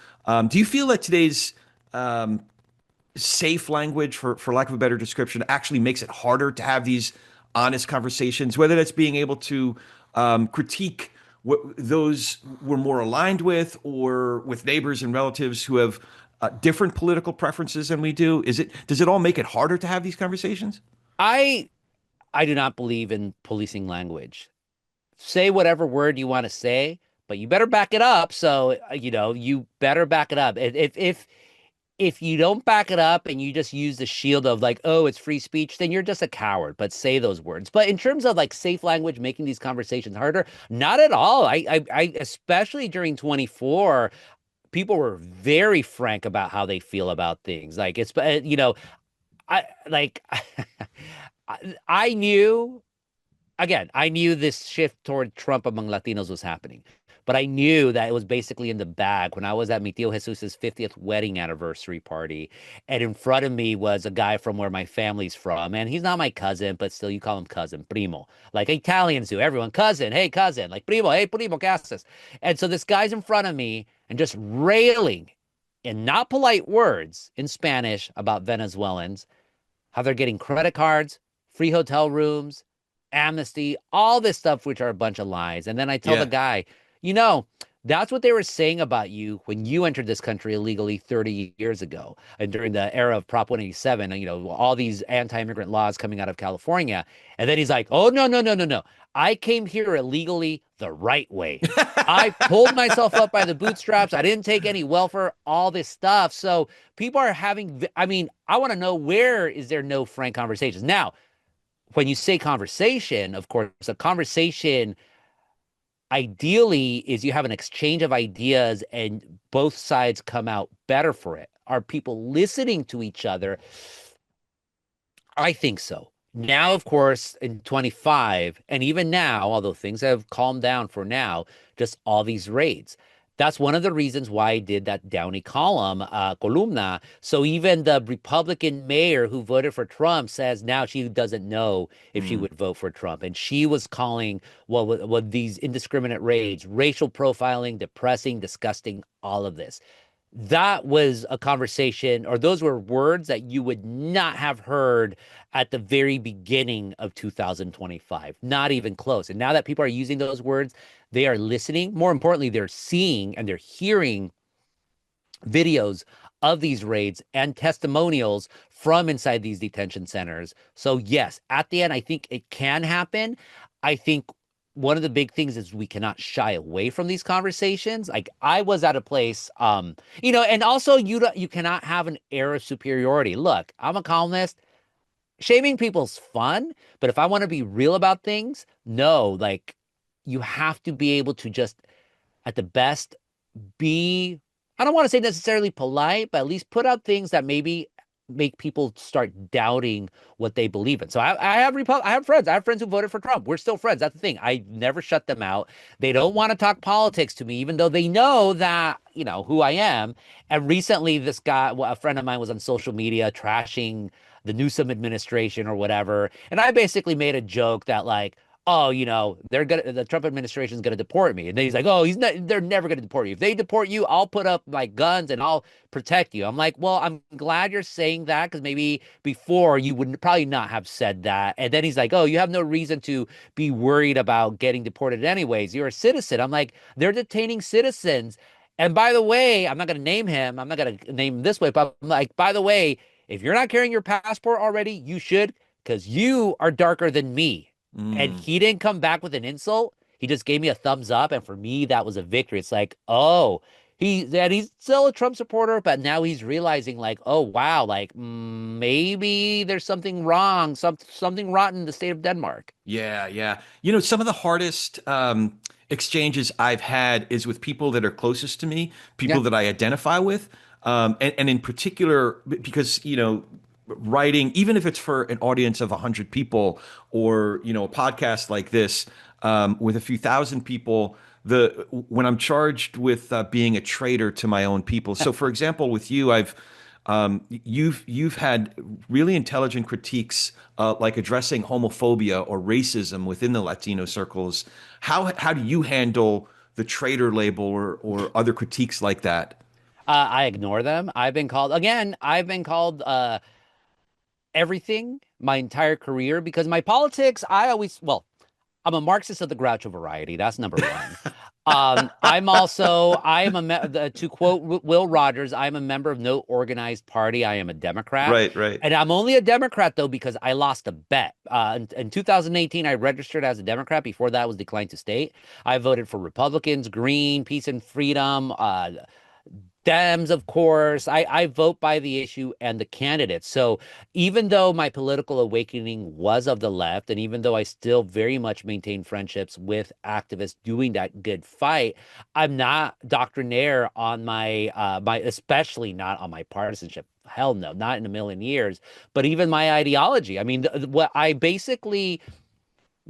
do you feel that today's safe language, for lack of a better description, actually makes it harder to have these honest conversations, whether that's being able to critique what those we're more aligned with or with neighbors and relatives who have different political preferences than we do? Does it all make it harder to have these conversations? I I do not believe in policing language. Say whatever word you want to say, but you better back it up. So, you better back it up. If you don't back it up and you just use the shield of like, oh, it's free speech, then you're just a coward. But say those words. But in terms of like safe language making these conversations harder, not at all. I especially during 24, people were very frank about how they feel about things. Like I like I knew again, I knew this shift toward Trump among Latinos was happening, but I knew that it was basically in the bag when I was at mi tío Jesus's 50th wedding anniversary party. And in front of me was a guy from where my family's from. And he's not my cousin, but still you call him cousin, primo, like Italians do. Everyone, cousin, hey, cousin, like primo, hey, primo, ¿qué haces? And so this guy's in front of me and just railing in not polite words in Spanish about Venezuelans, how they're getting credit cards, free hotel rooms, amnesty, all this stuff, which are a bunch of lies. And then I tell the Yeah. guy, you know, that's what they were saying about you when you entered this country illegally 30 years ago and during the era of Prop 187, all these anti-immigrant laws coming out of California. And then he's like, oh, no, no, no, no, no. I came here illegally the right way. I pulled myself up by the bootstraps. I didn't take any welfare, all this stuff. So people are having, I mean, I want to know where is there no frank conversations? Now, when you say conversation, of course, a conversation ideally is you have an exchange of ideas and both sides come out better for it. Are people listening to each other? I think so. Now, of course, in 25, and even now, although things have calmed down for now, just all these raids. That's one of the reasons why I did that Downey columna. So even the Republican mayor who voted for Trump says now she doesn't know if she Mm. would vote for Trump. And she was calling what these indiscriminate raids, racial profiling, depressing, disgusting, all of this. That was a conversation, or those were words that you would not have heard at the very beginning of 2025, not even close. And now that people are using those words, they are listening. More importantly, they're seeing and they're hearing videos of these raids and testimonials from inside these detention centers. So, yes, at the end, I think it can happen. I think one of the big things is we cannot shy away from these conversations. Like I was at a place, and also you cannot have an air of superiority. Look, I'm a columnist. Shaming people's fun, but if I want to be real about things, no, like you have to be able to just at the best be, I don't want to say necessarily polite, but at least put out things that maybe make people start doubting what they believe in. So I have friends who voted for Trump. We're still friends. That's the thing. I never shut them out. They don't want to talk politics to me, even though they know that, who I am. And recently this guy, well, a friend of mine was on social media trashing the Newsom administration or whatever. And I basically made a joke that like, oh, the Trump administration is gonna deport me. And then he's like, oh, they're never gonna deport you. If they deport you, I'll put up like guns and I'll protect you. I'm like, well, I'm glad you're saying that because maybe before you would probably not have said that. And then he's like, oh, you have no reason to be worried about getting deported anyways. You're a citizen. I'm like, they're detaining citizens. And by the way, I'm not going to name him. I'm not going to name him this way, but I'm like, by the way, if you're not carrying your passport already, you should because you are darker than me. And Mm. he didn't come back with an insult. He just gave me a thumbs up. And for me, that was a victory. It's like, oh, He's still a Trump supporter, but now he's realizing like, oh wow, like maybe there's something wrong, something rotten in the state of Denmark. Yeah, yeah. You know, some of the hardest exchanges I've had is with people that are closest to me, Yeah. people that I identify with, and in particular because writing, even if it's for an audience of 100 people, or a podcast like this with a few thousand people. The When I'm charged with being a traitor to my own people. So, for example, with you, you've had really intelligent critiques, like addressing homophobia or racism within the Latino circles. How do you handle the traitor label or other critiques like that? I ignore them. I've been called everything my entire career because my politics, I'm a Marxist of the Groucho variety. That's number one. I am to quote Will Rogers, I'm a member of no organized party. I am a Democrat. Right, right. And I'm only a Democrat, though, because I lost a bet. In 2018, I registered as a Democrat. Before that, I was declined to state. I voted for Republicans, Green, Peace and Freedom, Dems, of course. I vote by the issue and the candidates. So even though my political awakening was of the left, and even though I still very much maintain friendships with activists doing that good fight, I'm not doctrinaire on especially not on my partisanship. Hell no, not in a million years. But even my ideology. I mean, what I basically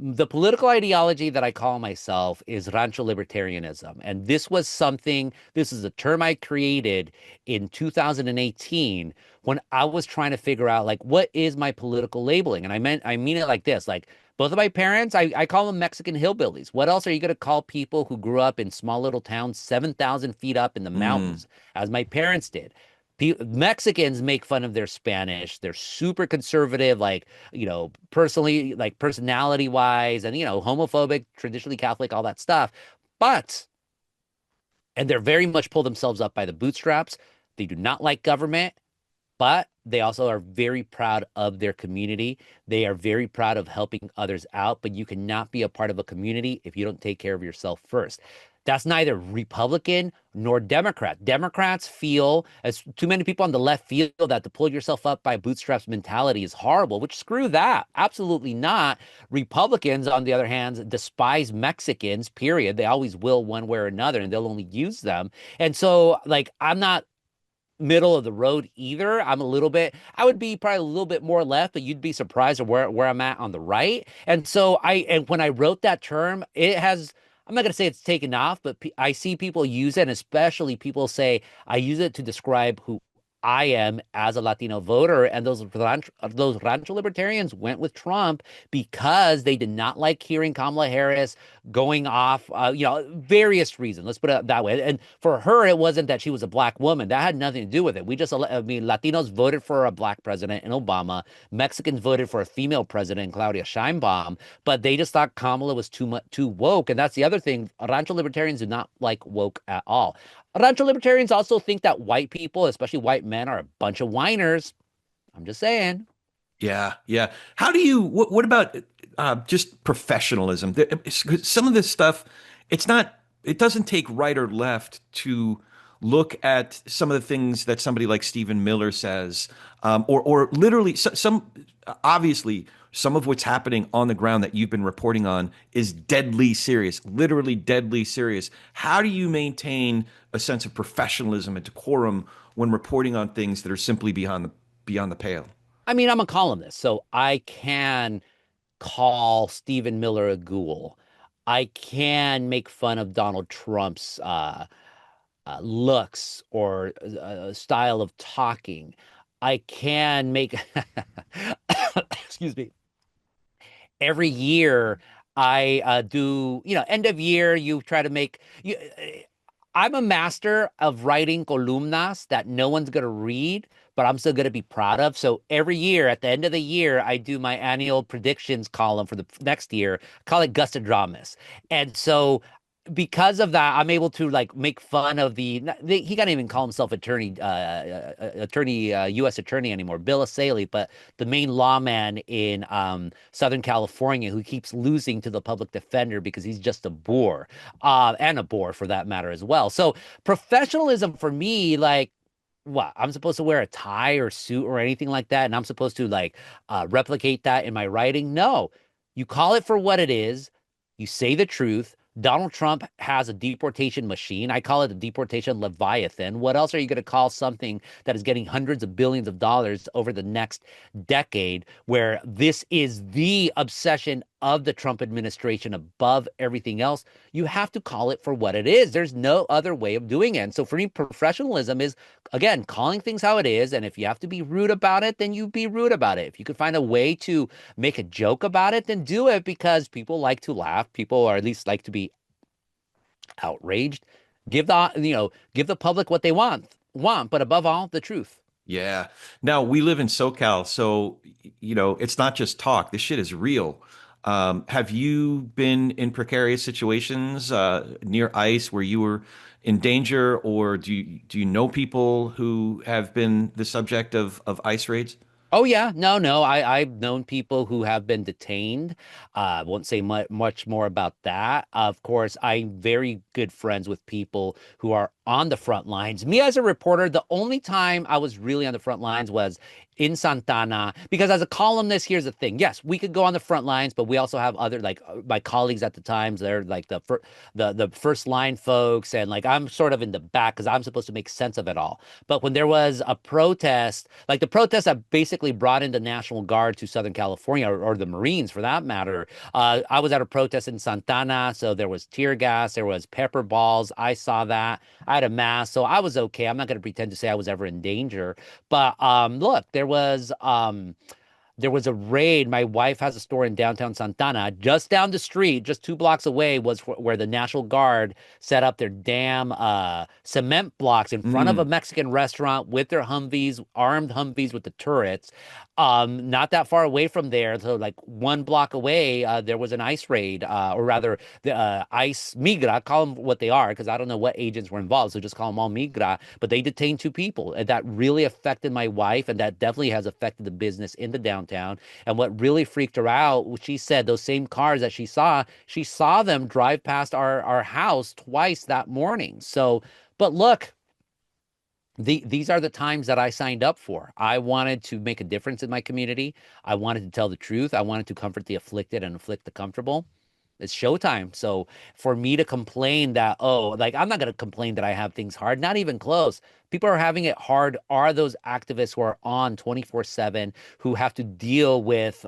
the political ideology that I call myself is Rancho Libertarianism. And this is a term I created in 2018 when I was trying to figure out like what is my political labeling? And I mean it like this, like both of my parents, I call them Mexican hillbillies. What else are you going to call people who grew up in small little towns, 7,000 feet up in the Mm. mountains, as my parents did? Mexicans make fun of their Spanish. They're super conservative, like personally, like personality wise, and homophobic, traditionally Catholic, all that stuff. But and they're very much pull themselves up by the bootstraps. They do not like government, but they also are very proud of their community. They are very proud of helping others out, but you cannot be a part of a community if you don't take care of yourself first. That's neither Republican nor Democrat. Democrats feel, as too many people on the left feel, that to pull yourself up by bootstraps mentality is horrible, which screw that. Absolutely not. Republicans, on the other hand, despise Mexicans, period. They always will one way or another, and they'll only use them. And so, like, I'm not middle of the road either. I would be probably a little bit more left, but you'd be surprised at where I'm at on the right. And when I wrote that term, I'm not going to say it's taken off, but I see people use it, and especially people say I use it to describe who I am as a Latino voter. And those Rancho Libertarians went with Trump because they did not like hearing Kamala Harris going off, various reasons. Let's put it that way. And for her, it wasn't that she was a black woman. That had nothing to do with it. I mean, Latinos voted for a black president in Obama. Mexicans voted for a female president, Claudia Sheinbaum, but they just thought Kamala was too woke. And that's the other thing. Rancho Libertarians do not like woke at all. Rancho Libertarians also think that white people, especially white men, are a bunch of whiners. I'm just saying. Yeah, yeah. What about just professionalism? Some of this stuff, it doesn't take right or left to look at some of the things that somebody like Stephen Miller says, or literally obviously, some of what's happening on the ground that you've been reporting on is deadly serious, literally deadly serious. How do you maintain a sense of professionalism and decorum when reporting on things that are simply beyond the pale? I mean, I'm a columnist, so I can call Stephen Miller a ghoul. I can make fun of Donald Trump's looks or style of talking. I can make, excuse me, every year I do, end of year, you try to make, I'm a master of writing columnas that no one's going to read, but I'm still going to be proud of. So every year, at the end of the year, I do my annual predictions column for the next year. I call it Gustadramus. And so because of that, I'm able to like make fun of he can't even call himself U.S. attorney anymore, Bill Asaley, but the main lawman in Southern California who keeps losing to the public defender because he's just a bore, and a bore for that matter as well. So professionalism for me, like, what? I'm supposed to wear a tie or suit or anything like that, and I'm supposed to like replicate that in my writing? No, you call it for what it is. You say the truth. Donald Trump has a deportation machine. I call it a deportation Leviathan. What else are you going to call something that is getting hundreds of billions of dollars over the next decade, where this is the obsession of the Trump administration above everything else? You have to call it for what it is. There's no other way of doing it. And so for me, professionalism is, again, calling things how it is. And if you have to be rude about it, then you be rude about it. If you could find a way to make a joke about it, then do it, because people like to laugh. People, or at least like to be outraged. Give the public what they want, but above all, the truth. Yeah. Now we live in SoCal, so it's not just talk. This shit is real. Have you been in precarious situations near ICE where you were in danger, or do you know people who have been the subject of ICE raids? Oh yeah, no, no. I've known people who have been detained. Won't say much more about that. Of course, I'm very good friends with people who are on the front lines. Me as a reporter, the only time I was really on the front lines was in Santana, because as a columnist, here's the thing. Yes, we could go on the front lines, but we also have other, like, my colleagues at the times. They're like the first line folks, and like I'm sort of in the back because I'm supposed to make sense of it all. But when there was a protest, like the protest that basically brought in the National Guard to Southern California, or the Marines for that matter, I was at a protest in Santana. So there was tear gas, there was pepper balls. I saw that. I had a mask, so I was okay. I'm not going to pretend to say I was ever in danger. But look, there was a raid. My wife has a store in downtown Santana. Just down the street, just 2 blocks away, was where the National Guard set up their damn cement blocks in front of a Mm. Mexican restaurant with their Humvees, armed Humvees with the turrets. Not that far away from there, so like 1 block away, there was an ICE raid, or rather, the ICE Migra. Call them what they are, because I don't know what agents were involved, so just call them all Migra. But they detained 2 people, and that really affected my wife, and that definitely has affected the business in the downtown. And what really freaked her out, she said those same cars that she saw them drive past our house twice that morning. So, but look, these are the times that I signed up for. I wanted to make a difference in my community. I wanted to tell the truth. I wanted to comfort the afflicted and afflict the comfortable. It's showtime. So for me to complain that, oh, like, I'm not going to complain that I have things hard, not even close. People are having it hard are those activists who are on 24/7, who have to deal with,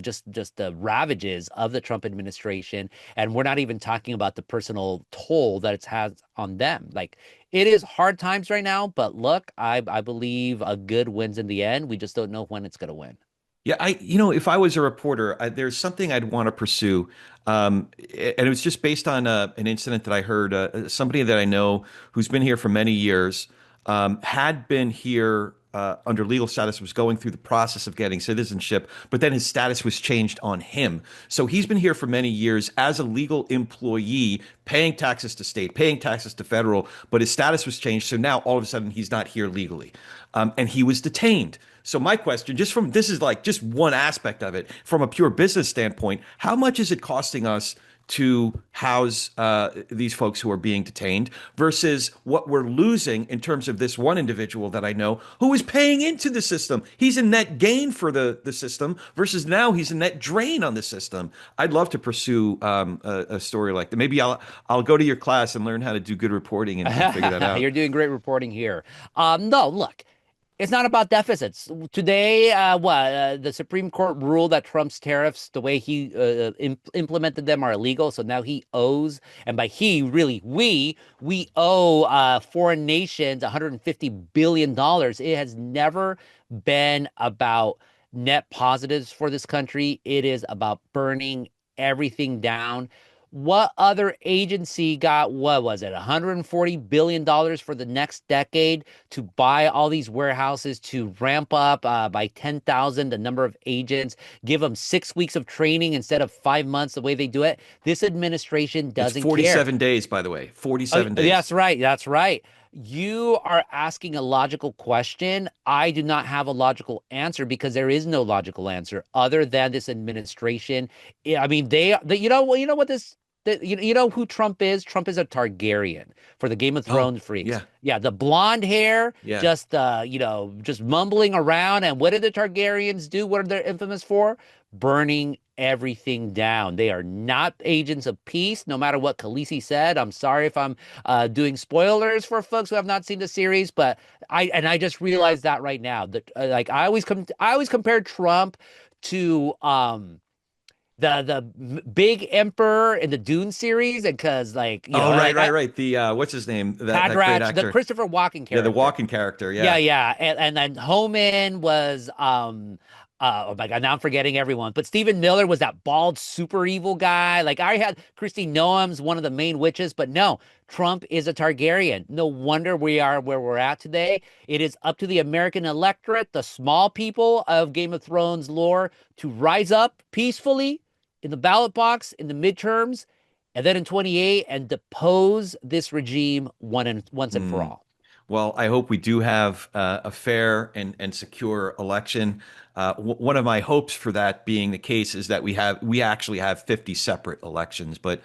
just the ravages of the Trump administration. And we're not even talking about the personal toll that it's had on them. Like, it is hard times right now, but look, I believe a good wins in the end. We just don't know when it's going to win. Yeah, if I was a reporter, there's something I'd want to pursue, and it was just based on an incident that I heard. Somebody that I know who's been here for many years, had been here under legal status, was going through the process of getting citizenship, but then his status was changed on him. So he's been here for many years as a legal employee, paying taxes to state, paying taxes to federal, but his status was changed. So now all of a sudden he's not here legally, and he was detained. So my question, just from this is like just one aspect of it, from a pure business standpoint, how much is it costing us to house these folks who are being detained versus what we're losing in terms of this one individual that I know who is paying into the system? He's a net gain for the system versus now he's a net drain on the system. I'd love to pursue a story like that. Maybe I'll go to your class and learn how to do good reporting and figure that out. You're doing great reporting here. No, look, it's not about deficits. Today, the Supreme Court ruled that Trump's tariffs, the way he implemented them, are illegal. So now he owes, and by he, really, we owe foreign nations $150 billion. It has never been about net positives for this country. It is about burning everything down. What other agency got, what was it, $140 billion for the next decade to buy all these warehouses, to ramp up by 10,000 the number of agents, give them 6 weeks of training instead of 5 months the way they do it? This administration It's doesn't care. 47 days, by the way. Oh, 47 days. that's right. That's right. You are asking a logical question. I do not have a logical answer because there is no logical answer other than this administration. I mean, you know what you know who Trump is? Trump is a Targaryen for the Game of Oh, Thrones freaks. yeah. Yeah, the blonde hair, Yeah. just just mumbling around. And what did the Targaryens do? What are they infamous for? Burning everything down. They are not agents of peace, no matter what Khaleesi said. I'm sorry if I'm doing spoilers for folks who have not seen the series, but I just realized that right now that like I always compare Trump to the big emperor in the Dune series, and because like Oh, right, like right, right. The what's his name? That great Hadrach, the actor. Christopher Walken Yeah, the character. walking character. Yeah, Yeah. yeah. And then Homan was oh my God, now I'm forgetting everyone. But Stephen Miller was that bald super evil guy. Like I had Christy Noem's one of the main witches, but no, Trump is a Targaryen. No wonder we are where we're at today. It is up to the American electorate, the small people of Game of Thrones lore, to rise up peacefully in the ballot box in the midterms, and then in 28 and depose this regime once and for Hmm. all. Well, I hope we do have a fair and secure election. One of my hopes for that being the case is that we actually have 50 separate elections, but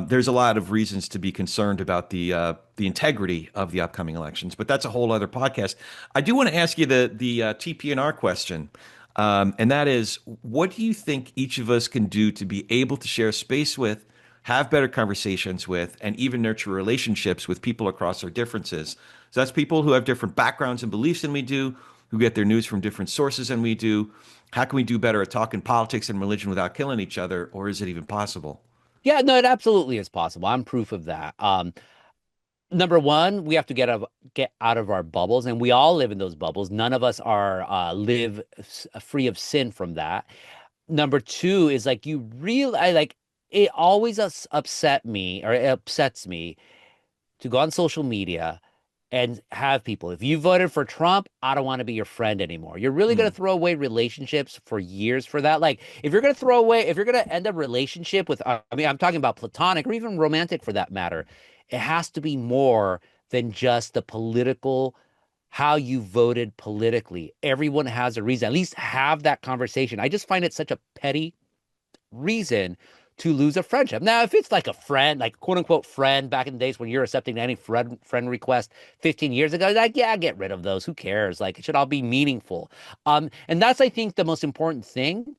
there's a lot of reasons to be concerned about the integrity of the upcoming elections. But that's a whole other podcast. I do want to ask you the TPNR question, and that is, what do you think each of us can do to be able to share space with, have better conversations with, and even nurture relationships with people across our differences? So that's people who have different backgrounds and beliefs than we do, who get their news from different sources than we do. How can we do better at talking politics and religion without killing each other, or is it even possible? Yeah, no, it absolutely is possible. I'm proof of that. Number one, we have to get out of our bubbles, and we all live in those bubbles. None of us are live free of sin from that. Number two is like you realize, like it always upset me, or it upsets me to go on social media and have people, if you voted for Trump, I don't want to be your friend anymore. You're really going Mm, to throw away relationships for years for that. Like, if you're going to throw away, if you're going to end a relationship with, I mean, I'm talking about platonic or even romantic for that matter, it has to be more than just the political, how you voted politically. Everyone has a reason. At least have that conversation. I just find it such a petty reason to lose a friendship. Now, if it's like a friend, like quote unquote friend back in the days when you're accepting any friend request 15 years ago, like, yeah, get rid of those. Who cares? Like, it should all be meaningful. And that's, I think, the most important thing.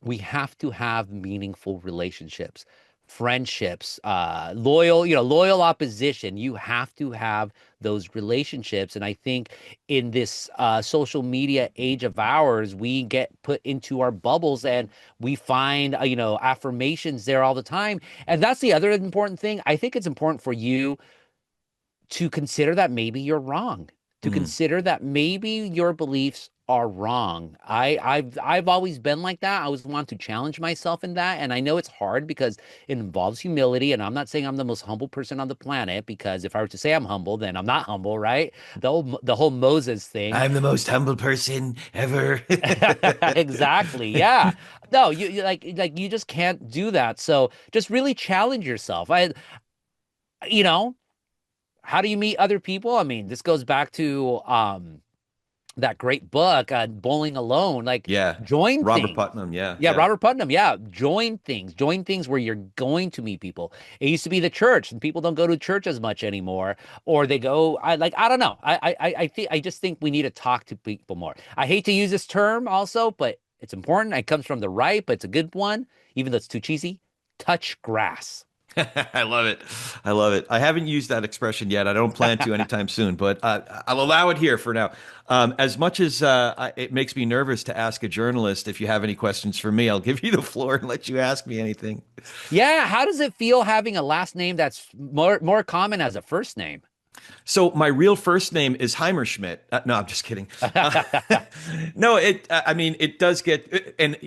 We have to have meaningful relationships, friendships, loyal opposition. You have to have those relationships. And I think in this social media age of ours, we get put into our bubbles and we find, affirmations there all the time. And that's the other important thing. I think it's important for you to consider that maybe you're wrong, to mm. consider that maybe your beliefs are wrong. I've always been like that. I always want to challenge myself in that. And I know it's hard because it involves humility. And I'm not saying I'm the most humble person on the planet, because if I were to say I'm humble, then I'm not humble, right? The whole Moses thing. I'm the most humble person ever. Exactly. Yeah. No, you like you just can't do that. So just really challenge yourself. You know, how do you meet other people? I mean, this goes back to that great book, Bowling Alone. Like, Yeah. join Robert things. Putnam. Yeah. Yeah, Yeah. Robert Putnam. Yeah, join things where you're going to meet people. It used to be the church, and people don't go to church as much anymore, or they go. I don't know. I just think we need to talk to people more. I hate to use this term also, but it's important. It comes from the right, but it's a good one, even though it's too cheesy. Touch grass. I love it. I love it. I haven't used that expression yet. I don't plan to anytime soon, but I'll allow it here for now. As much as it makes me nervous to ask a journalist if you have any questions for me, I'll give you the floor and let you ask me anything. Yeah, how does it feel having a last name that's more common as a first name? So my real first name is Heimerschmidt. No, I'm just kidding. No, I mean, it does get, and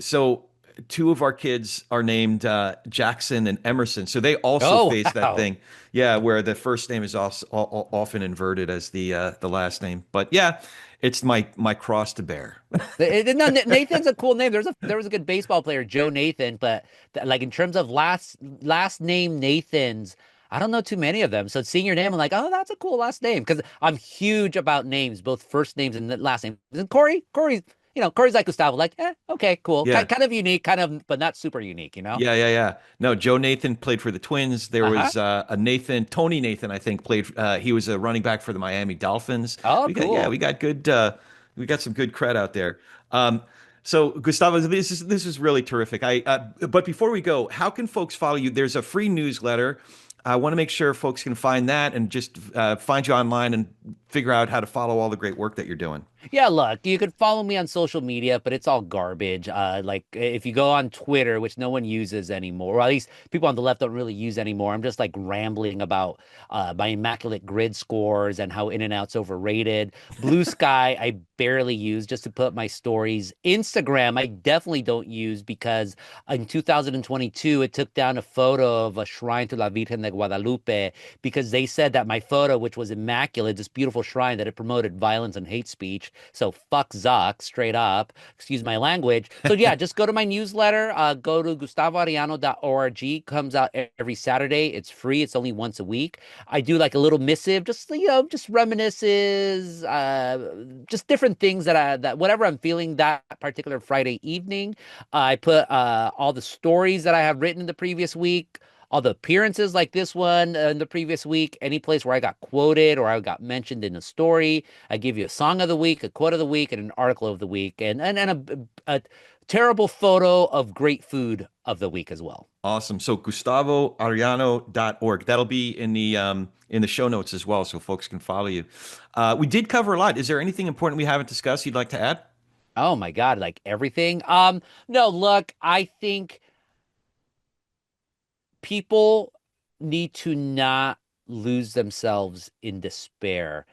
so two of our kids are named Jackson and Emerson, so they also Oh, face that wow. thing. Yeah, where the first name is also often inverted as the last name. But yeah, it's my cross to bear. No, Nathan's a cool name. There was a good baseball player, Joe Nathan, but like in terms of last name Nathans, I don't know too many of them. So seeing your name, I'm like, oh, that's a cool last name because I'm huge about names, both first names and the last names. And Corey's like Gustavo, like, okay, cool, Yeah. kind of unique, kind of, but not super unique, you know? Yeah. No, Joe Nathan played for the Twins. There Uh-huh. was Tony Nathan, I think, played. He was a running back for the Miami Dolphins. Oh, We got, yeah, cool. we got good. We got some good cred out there. So Gustavo, this is really terrific. But before we go, how can folks follow you? There's a free newsletter. I want to make sure folks can find that and just find you online and figure out how to follow all the great work that you're doing. Yeah, look, you could follow me on social media, but it's all garbage. Like if you go on Twitter, which no one uses anymore, or at least people on the left don't really use anymore, I'm just like rambling about my immaculate grid scores and how In-N-Out's overrated. Blue Sky, I barely use just to put up my stories. Instagram, I definitely don't use because in 2022, it took down a photo of a shrine to La Virgen de Guadalupe because they said that my photo, which was immaculate, this beautiful shrine, that it promoted violence and hate speech. So fuck Zuck, straight up. Excuse my language. So yeah, just go to my newsletter. Go to gustavoarellano.org. Comes out every Saturday. It's free. It's only once a week. I do like a little missive, just reminisces, just different things that whatever I'm feeling that particular Friday evening. I put all the stories that I have written in the previous week, all the appearances like this one in the previous week, any place where I got quoted or I got mentioned in a story. I give you a song of the week, a quote of the week, and an article of the week, and a terrible photo of great food of the week as well. Awesome. So GustavoArellano.org. That'll be in the show notes as well, so folks can follow you. We did cover a lot. Is there anything important we haven't discussed you'd like to add? Oh my God, like everything. No, look, I think people need to not lose themselves in despair.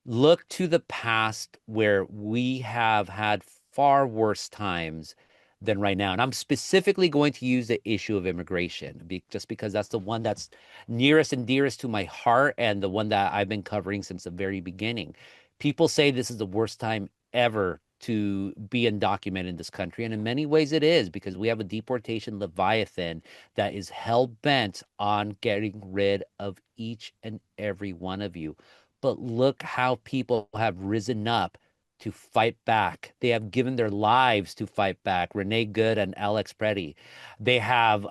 Look to the past where we have had far worse times than right now. And I'm specifically going to use the issue of immigration just because that's the one that's nearest and dearest to my heart and the one that I've been covering since the very beginning. People say this is the worst time ever to be undocumented in this country. And in many ways it is because we have a deportation Leviathan that is hell bent on getting rid of each and every one of you. But look how people have risen up to fight back. They have given their lives to fight back. Renee Good and Alex Preddy. They have,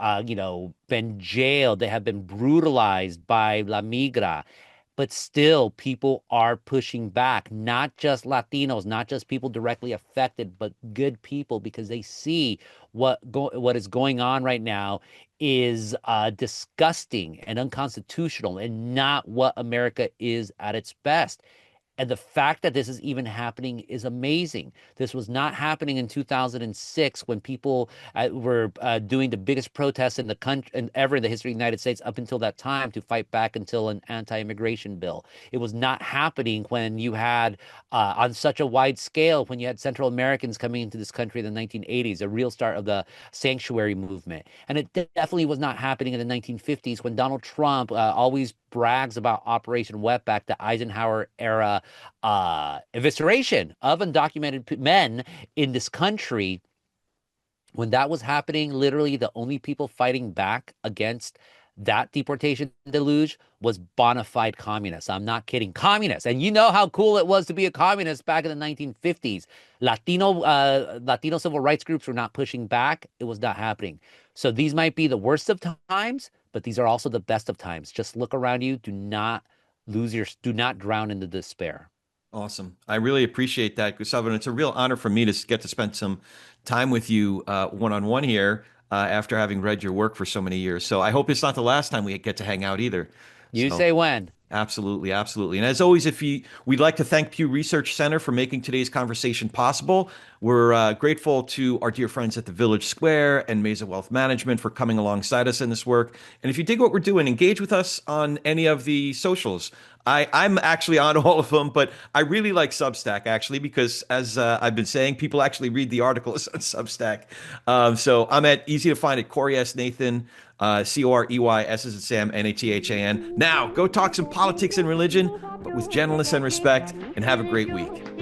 been jailed. They have been brutalized by La Migra. But still, people are pushing back, not just Latinos, not just people directly affected, but good people because they see what is going on right now is disgusting and unconstitutional and not what America is at its best. And the fact that this is even happening is amazing. This was not happening in 2006 when people were doing the biggest protests in the country and ever in the history of the United States up until that time to fight back until an anti-immigration bill. It was not happening when you had on such a wide scale when you had Central Americans coming into this country in the 1980s, a real start of the sanctuary movement. And it definitely was not happening in the 1950s when Donald Trump always brags about Operation Wetback, the Eisenhower era evisceration of undocumented men in this country. When that was happening, literally the only people fighting back against that deportation deluge was bona fide communists. I'm not kidding. Communists. And you know how cool it was to be a communist back in the 1950s. Latino civil rights groups were not pushing back. It was not happening. So these might be the worst of times, but these are also the best of times. Just look around you. Do not drown in the despair. Awesome. I really appreciate that, Gustavo. And it's a real honor for me to get to spend some time with you one-on-one here after having read your work for so many years. So I hope it's not the last time we get to hang out either. You So say when. absolutely, absolutely. And as always, we'd like to thank Pew Research Center for making today's conversation possible. We're grateful to our dear friends at the Village Square and Mesa Wealth Management for coming alongside us in this work. And if you dig what we're doing, engage with us on any of the socials. I'm actually on all of them, but I really like Substack actually because, as I've been saying, people actually read the articles on Substack. So I'm at easy to find at Corey S. Nathan, Coreys as in Sam, Nathan. Now go talk some politics and religion, but with gentleness and respect, and have a great week.